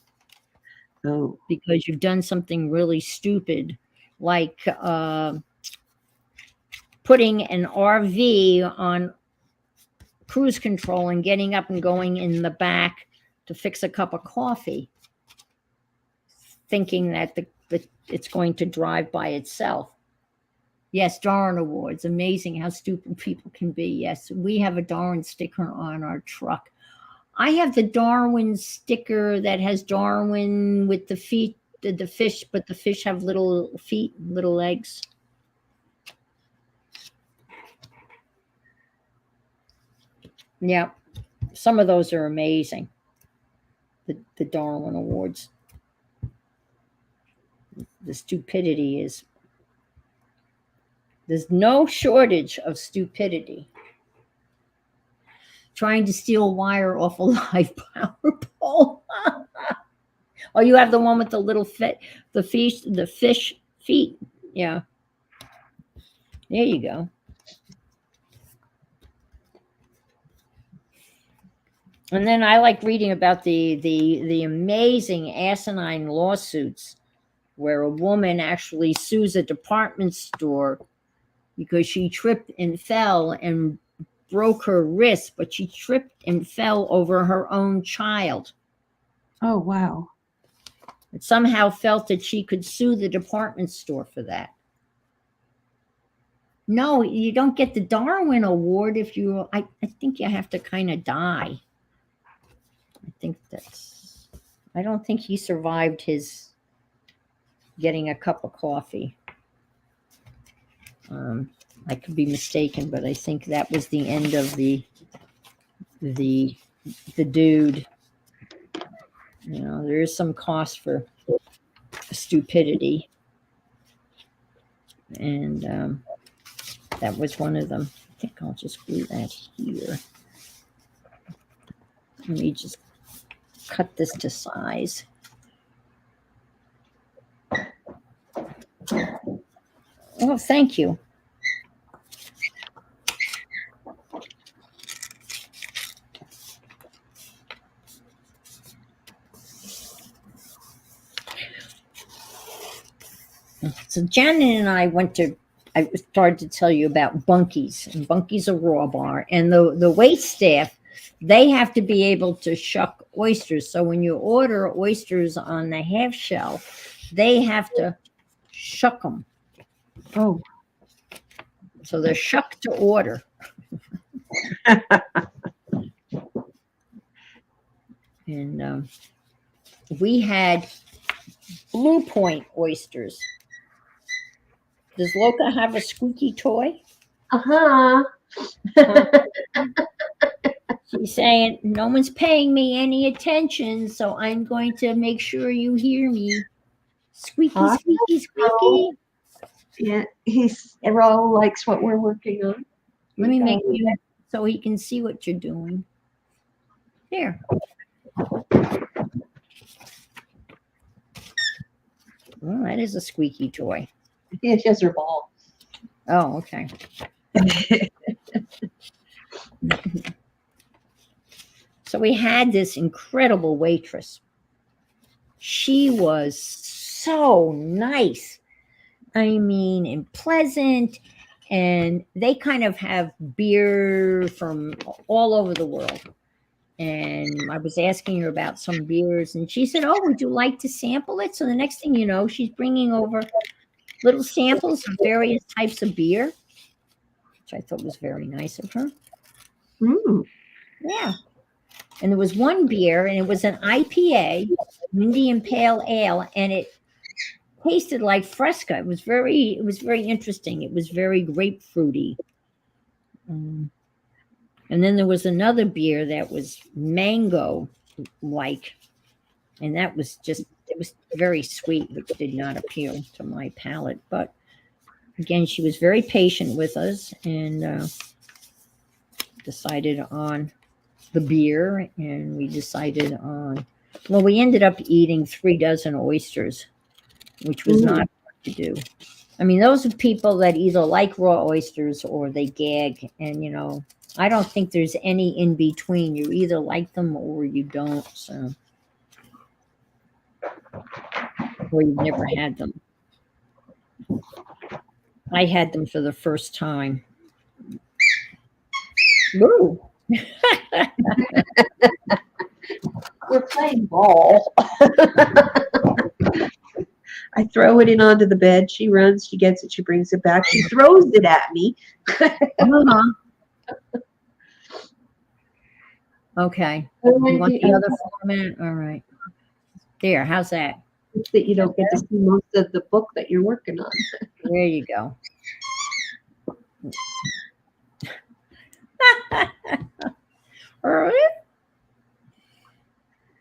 Oh. Because you've done something really stupid, like putting an RV on cruise control and getting up and going in the back to fix a cup of coffee, thinking that it's going to drive by itself. Yes, Darwin Awards. Amazing how stupid people can be. Yes, we have a Darwin sticker on our truck. I have the Darwin sticker that has Darwin with the feet, the fish, but the fish have little feet, little legs. Yeah, some of those are amazing. The Darwin Awards. The stupidity is, there's no shortage of stupidity. Trying to steal wire off a live power pole. Oh, you have the one with the little the fish feet. Yeah, there you go. And then I like reading about the amazing asinine lawsuits where a woman actually sues a department store because she tripped and fell and broke her wrist, but she tripped and fell over her own child. Oh, wow. But somehow felt that she could sue the department store for that. No, you don't get the Darwin Award if you, I think you have to kind of die. I don't think he survived his getting a cup of coffee. I could be mistaken, but I think that was the end of the dude. You know, there is some cost for stupidity, and that was one of them. I think I'll just glue that here. Let me just cut this to size. Oh, thank you. So Janet and I I started to tell you about Bunky's, and Bunky's a raw bar, and the wait staff, they have to be able to shuck oysters. So when you order oysters on the half shell, they have to shuck them. Oh. So they're shucked to order. And we had Blue Point oysters. Does Loca have a squeaky toy? Uh-huh. She's saying, no one's paying me any attention, so I'm going to make sure you hear me. Squeaky, squeaky, squeaky. Yeah, Errol likes what we're working on. Let me make you so he can see what you're doing. There. Well, that is a squeaky toy. Yeah, she has her ball. Oh, okay. So we had this incredible waitress. She was so nice. I mean, and pleasant. And they kind of have beer from all over the world. And I was asking her about some beers, and she said, oh, would you like to sample it? So the next thing you know, she's bringing over little samples of various types of beer, which I thought was very nice of her. Mm. Yeah. And there was one beer, and it was an IPA, Indian Pale Ale, and it tasted like Fresca. It was very interesting. It was very grapefruity. And then there was another beer that was mango-like, and that was it was very sweet, which did not appeal to my palate. But again, she was very patient with us and decided on the beer, and we decided on, well, we ended up eating 3 dozen oysters, which was not hard to do. I mean, those are people that either like raw oysters or they gag, and, you know, I don't think there's any in between. You either like them or you don't, so. Or you've never had them. I had them for the first time. Woo! We're playing ball. I throw it in onto the bed. She runs, she gets it, she brings it back. She throws it at me. Okay. You want the other format? All right. There, how's that? That you don't get to see most of the book that you're working on. There you go.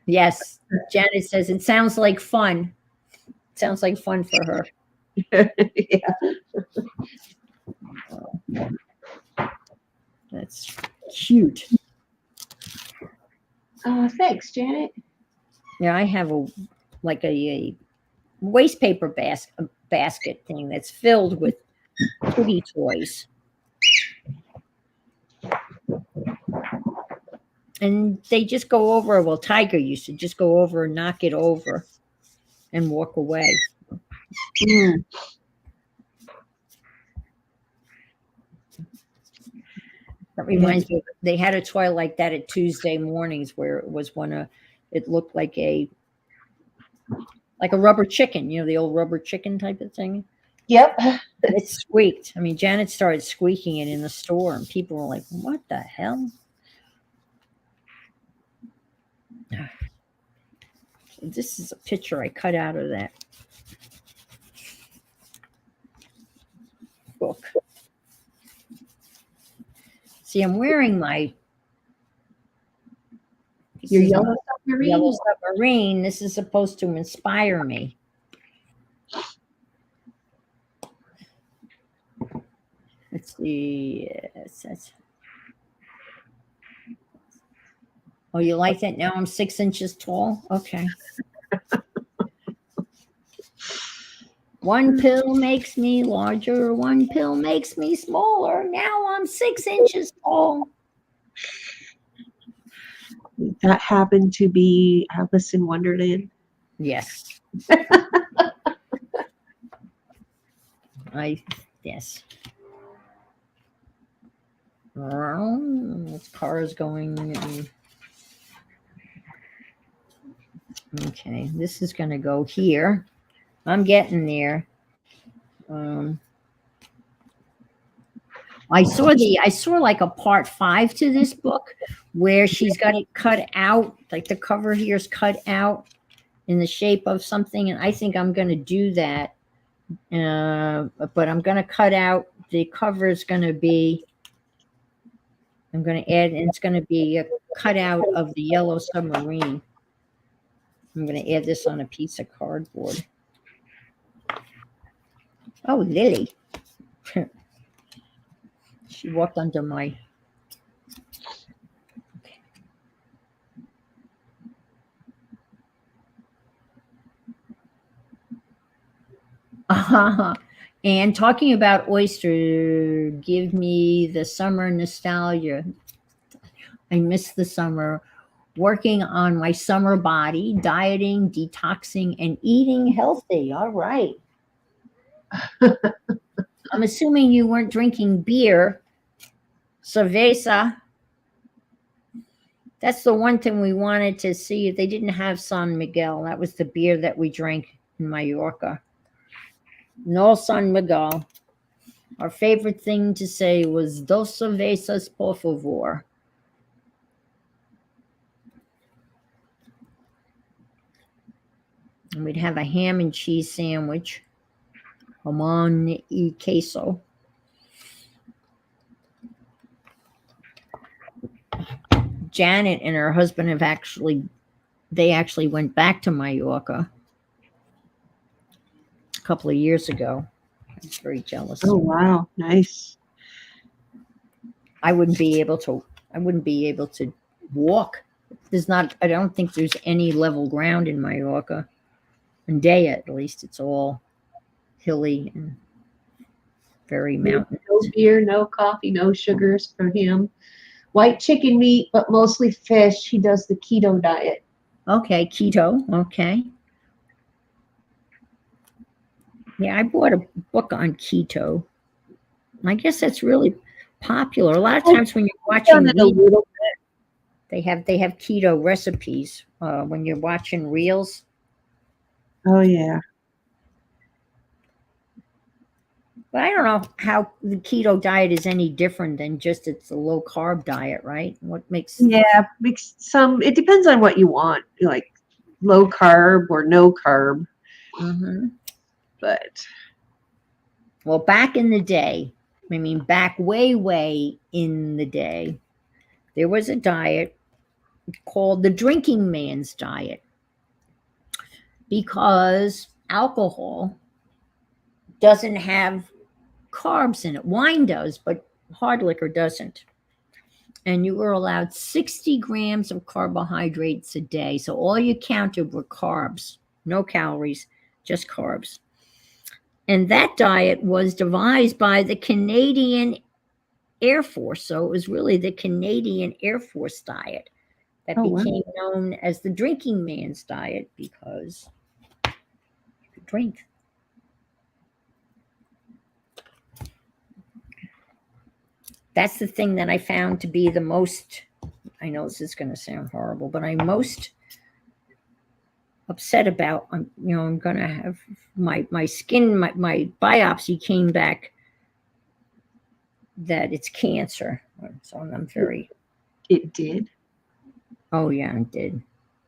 Yes. Janet says it sounds like fun. Sounds like fun for her. Yeah. That's cute. Thanks, Janet. Yeah, I have a like a waste paper basket thing that's filled with kitty toys. And they just go over. Well, Tiger used to just go over and knock it over and walk away. Mm. That reminds me, they had a toy like that at Tuesday mornings where it was it looked like a rubber chicken, the old rubber chicken type of thing. Yep. It squeaked. I mean, Janet started squeaking it in the store, and people were like, "What the hell?" This is a picture I cut out of that book. See, I'm wearing Your yellow submarine. yellow submarine. This is supposed to inspire me. Let's see. Oh, you like that? Now I'm 6 inches tall? Okay. One pill makes me larger. One pill makes me smaller. Now I'm 6 inches tall. That happened to be Alice in Wonderland. Yes. Yes. This car is going. Okay, this is going to go here. I'm getting there. I saw like a part 5 to this book where she's got it cut out, like the cover here is cut out in the shape of something, and I think I'm going to do that. But I'm going to cut out the cover is going to be. I'm going to add, and it's going to be a cutout of the yellow submarine. I'm going to add this on a piece of cardboard. Oh, Lily. She walked under my. Okay. And talking about oyster, give me the summer nostalgia. I miss the summer. Working on my summer body, dieting, detoxing, and eating healthy. All right. I'm assuming you weren't drinking beer. Cerveza. That's the one thing we wanted to see. They didn't have San Miguel. That was the beer that we drank in Mallorca. No San Miguel. Our favorite thing to say was dos cervezas, por favor. And we'd have a ham and cheese sandwich. Jamón y queso. Janet and her husband they actually went back to Mallorca a couple of years ago. I was very jealous. Oh, wow. Nice. I wouldn't be able to walk. I don't think there's any level ground in Mallorca. In Daya, at least, it's all hilly and very mountainous. No beer, no coffee, no sugars for him. White chicken meat, but mostly fish. He does the keto diet. Okay, keto. Okay. Yeah, I bought a book on keto. I guess that's really popular. A lot of times when you're watching they have keto recipes when you're watching reels. Oh, yeah. But I don't know how the keto diet is any different than just it's a low carb diet, right? What makes it depends on what you want, like low carb or no carb. Mm-hmm. But well, back in the day, back way in the day, there was a diet called the drinking man's diet, because alcohol doesn't have carbs in it. Wine does, but hard liquor doesn't. And you were allowed 60 grams of carbohydrates a day. So all you counted were carbs, no calories, just carbs. And that diet was devised by the Canadian Air Force. So it was really the Canadian Air Force diet that Oh, wow. became known as the drinking man's diet, because you could drink. That's the thing that I found to be the most, I know this is going to sound horrible, but I'm most upset about. I'm going to have my skin, my biopsy came back that it's cancer. So I'm very, It did. oh yeah, it did.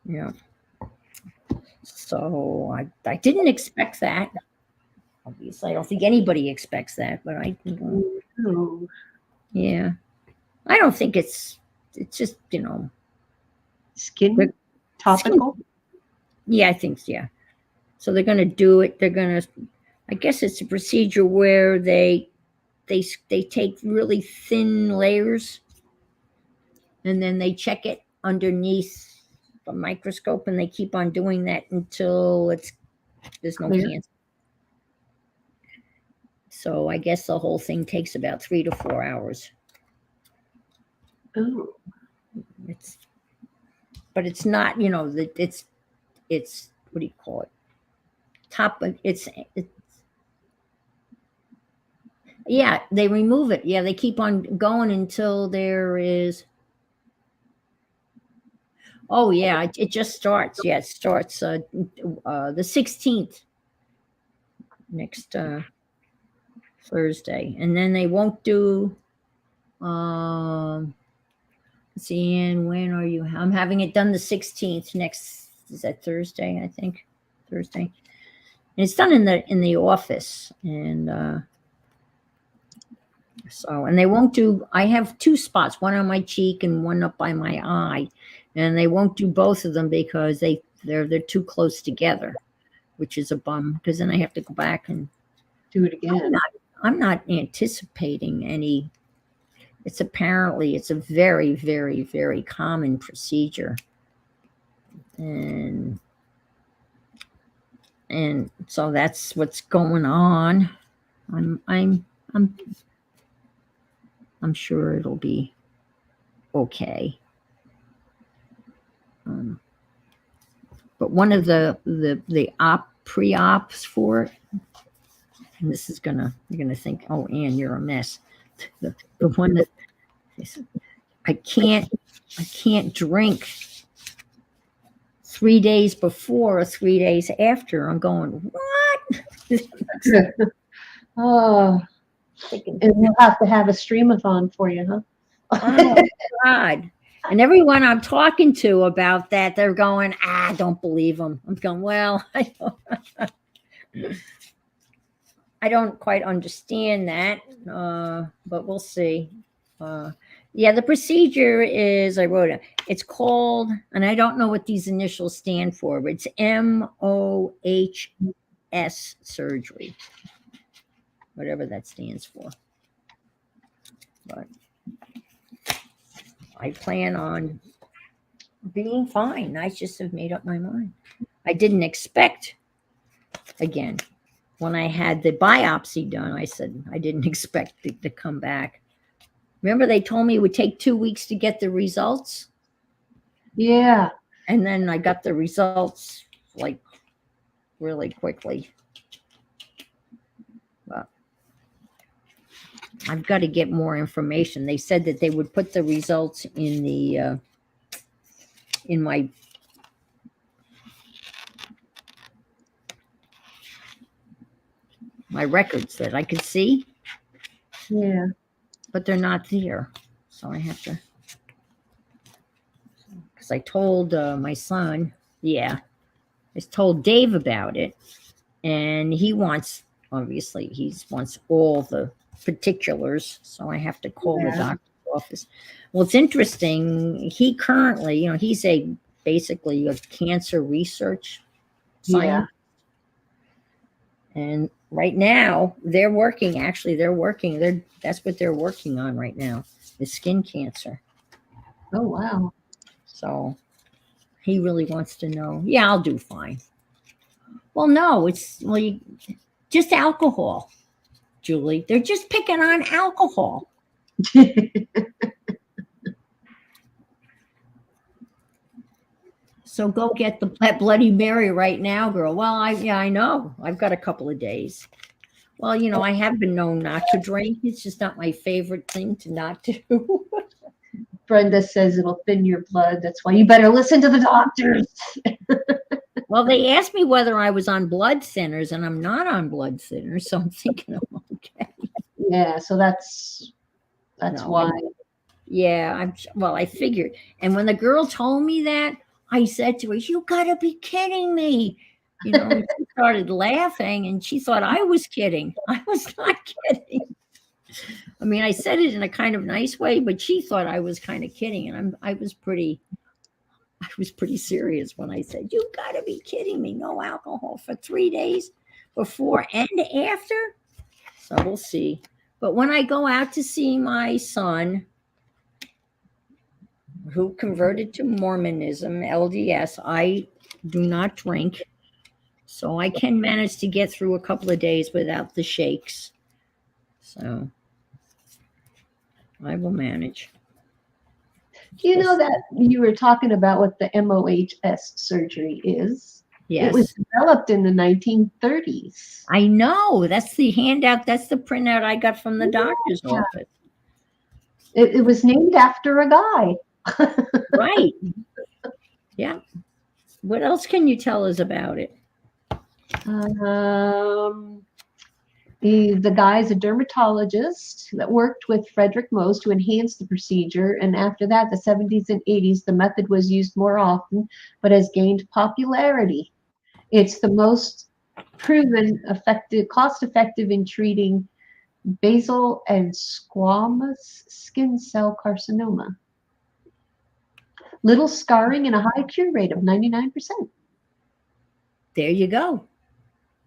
Yeah. So I didn't expect that. Obviously, I don't think anybody expects that, but Oh, yeah, I don't think it's just, skin But- topical. yeah, I think, yeah. So they're going to do it. They're going to, I guess it's a procedure where they take really thin layers, and then they check it underneath the microscope, and they keep on doing that until there's no Clear. cancer. So I guess the whole thing takes about 3 to 4 hours. Oh, But it's not, it's what do you call it? It's yeah, they remove it. Yeah, they keep on going until there is. Oh yeah, it just starts. Yeah, it starts the 16th next Thursday, and then they won't do. Let's see, and when are you? I'm having it done the 16th next. Is that Thursday? I think Thursday. And it's done in the office, and and they won't do. I have 2 spots, one on my cheek and one up by my eye, and they won't do both of them because they're too close together, which is a bum, because then I have to go back and do it again. I'm not anticipating any. It's a very, very, very common procedure, and so that's what's going on. I'm sure it'll be okay. But one of the pre-ops for it, and this is you're gonna think, oh, Ann, you're a mess. The one that I can't drink 3 days before or 3 days after. I'm going, what? Oh, and we'll have to have a streamathon for you, huh? Oh God. And everyone I'm talking to about that, they're going, don't believe them. I'm going, well, I don't quite understand that, but we'll see. Yeah, the procedure is, I wrote it. It's called, and I don't know what these initials stand for, but it's MOHS surgery, whatever that stands for. But I plan on being fine. I just have made up my mind. I didn't expect, again, when I had the biopsy done, I said I didn't expect it to come back. Remember, they told me it would take 2 weeks to get the results? Yeah. And then I got the results like really quickly. But I've got to get more information. They said that they would put the results in the in my records that I could see. Yeah. But they're not there. So I have to, because I told my son, I told Dave about it, and he wants, obviously, he wants all the particulars. So I have to call the doctor's office. Well, it's interesting. He currently, he's basically a cancer research Yeah. scientist. And right now they're working, that's what they're working on right now, is skin cancer. Oh, wow. So he really wants to know. Yeah, I'll do fine. Well, no, just alcohol, Julie. They're just picking on alcohol. So go get that Bloody Mary right now, girl. Well, I know. I've got a couple of days. Well, I have been known not to drink. It's just not my favorite thing to not do. Brenda says it'll thin your blood. That's why you better listen to the doctors. Well, they asked me whether I was on blood thinners, and I'm not on blood thinners, so I'm thinking I'm okay. Yeah, so that's No, why. Yeah, I figured. And when the girl told me that, I said to her, "You gotta be kidding me." And she started laughing, and she thought I was kidding. I was not kidding. I mean, I said it in a kind of nice way, but she thought I was kind of kidding, and I was pretty serious when I said, "You gotta be kidding me. No alcohol for 3 days before and after." So we'll see. But when I go out to see my son, who converted to Mormonism, LDS, I do not drink. So I can manage to get through a couple of days without the shakes. So I will manage. You know that you were talking about what the MOHS surgery is. Yes. It was developed in the 1930s. I know. That's the handout. That's the printout I got from the doctor's office. It was named after a guy. Right. Yeah. What else can you tell us about it? The guy's a dermatologist that worked with Frederick Mohs to enhance the procedure. And after that, the 70s and 80s, the method was used more often, but has gained popularity. It's the most proven cost-effective in treating basal and squamous skin cell carcinoma. Little scarring and a high cure rate of 99%. There you go.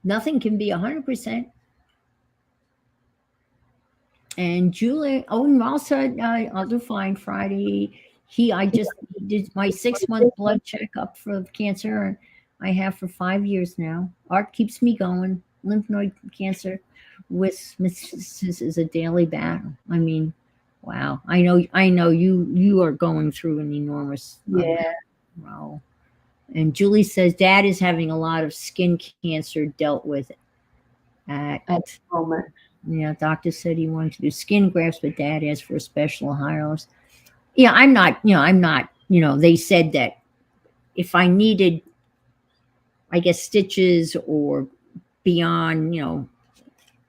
Nothing can be 100%. And Julie, and also I'll do fine Friday. I just did my 6-month blood checkup for cancer, and I have for 5 years now. Art keeps me going. Lymph node cancer with metastasis is a daily battle. I mean, wow. I know you are going through an enormous role. And Julie says Dad is having a lot of skin cancer dealt with at the moment. Yeah, doctor said he wanted to do skin grafts, but Dad asked for a special higher. Yeah, I'm not, they said that if I needed, I guess, stitches or beyond,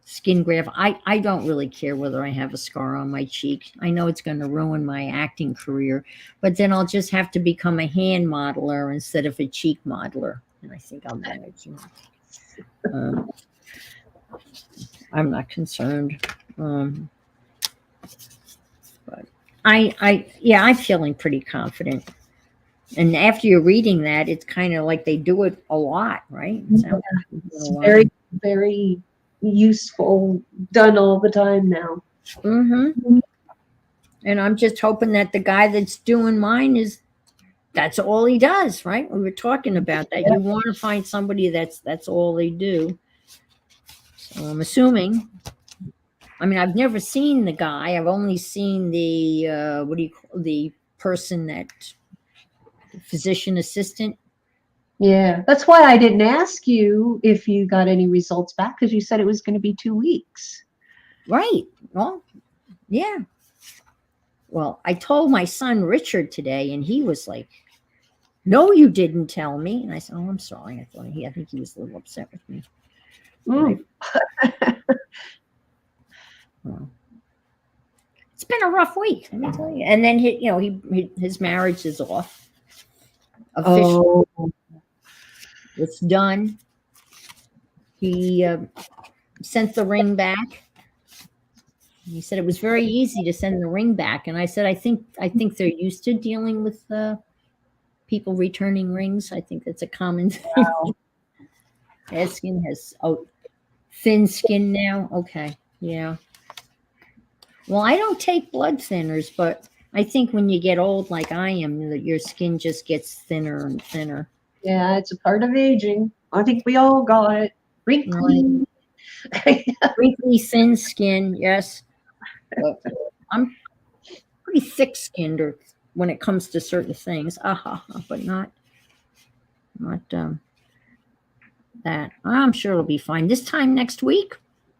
skin graft, I don't really care whether I have a scar on my cheek. I know it's going to ruin my acting career, but then I'll just have to become a hand modeler instead of a cheek modeler. And I think I'll manage. I'm not concerned. But I'm feeling pretty confident. And after you're reading that, it's kind of like they do it a lot, right? It's very, very useful, done all the time now. Mm-hmm. And I'm just hoping that the guy that's doing mine that's all he does, right? We were talking about that. You want to find somebody that's all they do. So I'm assuming. I mean, I've never seen the guy. I've only seen the person physician assistant. Yeah, that's why I didn't ask you if you got any results back, because you said it was going to be 2 weeks. Right. Well, yeah. Well, I told my son Richard today, and he was like, "No, you didn't tell me." And I said, "Oh, I'm sorry." I think he was a little upset with me. Well, it's been a rough week, let me tell you. And then his marriage is off. Officially, it's done. He sent the ring back. He said it was very easy to send the ring back, and I said I think they're used to dealing with people returning rings. I think that's a common thing. Wow. His skin has thin skin now. Okay, yeah. Well, I don't take blood thinners, but I think when you get old, like I am, that your skin just gets thinner and thinner. Yeah, it's a part of aging. I think we all got it. Wrinkly. Wrinkly, thin skin, yes. But I'm pretty thick-skinned when it comes to certain things. But not that. I'm sure it'll be fine. This time next week,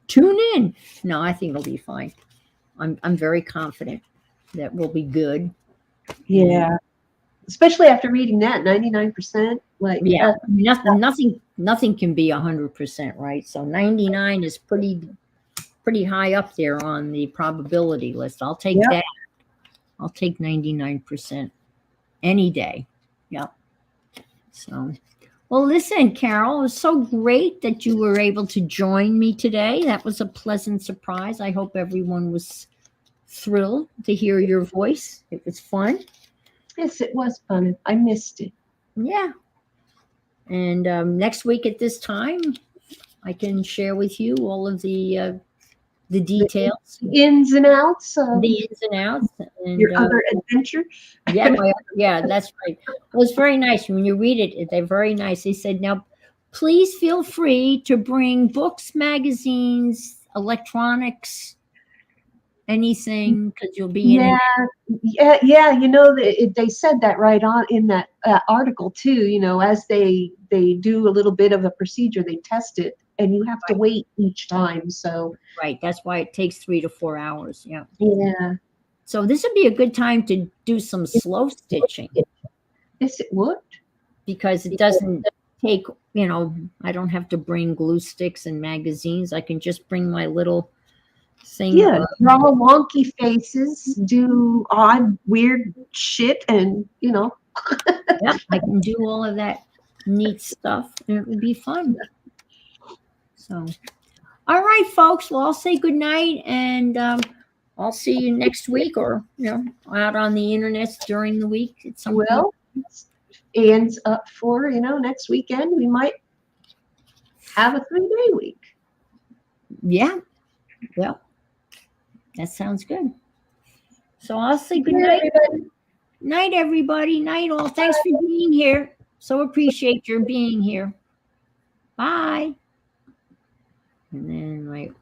tune in. No, I think it'll be fine. I'm very confident that we'll be good. Yeah. Especially after reading that, 99%. Like, yeah, nothing can be 100%, right? So 99 is pretty high up there on the probability list. I'll take that. I'll take 99% any day. Yep. So, well, listen, Carol, it was so great that you were able to join me today. That was a pleasant surprise. I hope everyone was thrilled to hear your voice. It was fun. Yes, it was fun. I missed it. Yeah. And next week at this time, I can share with you all of the details, the ins and outs of and your other adventure. Yeah, that's right. Well, it's very nice when you read it. They're very nice. They said, now, please feel free to bring books, magazines, electronics, anything, because you'll be in. Yeah. You know, they said that right on in that article too. You know, as they do a little bit of a procedure, they test it, and you have to wait each time. So that's why it takes 3 to 4 hours. Yeah. So this would be a good time to do some slow stitching. Yes, it would, because it doesn't take. I don't have to bring glue sticks and magazines. I can just bring my little thing. Yeah, draw wonky faces, do odd, weird shit, and yeah, I can do all of that neat stuff, and it would be fun. So, all right, folks. Well, I'll say good night, and I'll see you next week, or out on the internet during the week at some point. Ends up for next weekend we might have a 3-day week. Yeah. Well, that sounds good. So I'll say good night. Night, everybody. Night, all. Thanks for being here. So appreciate your being here. Bye. And then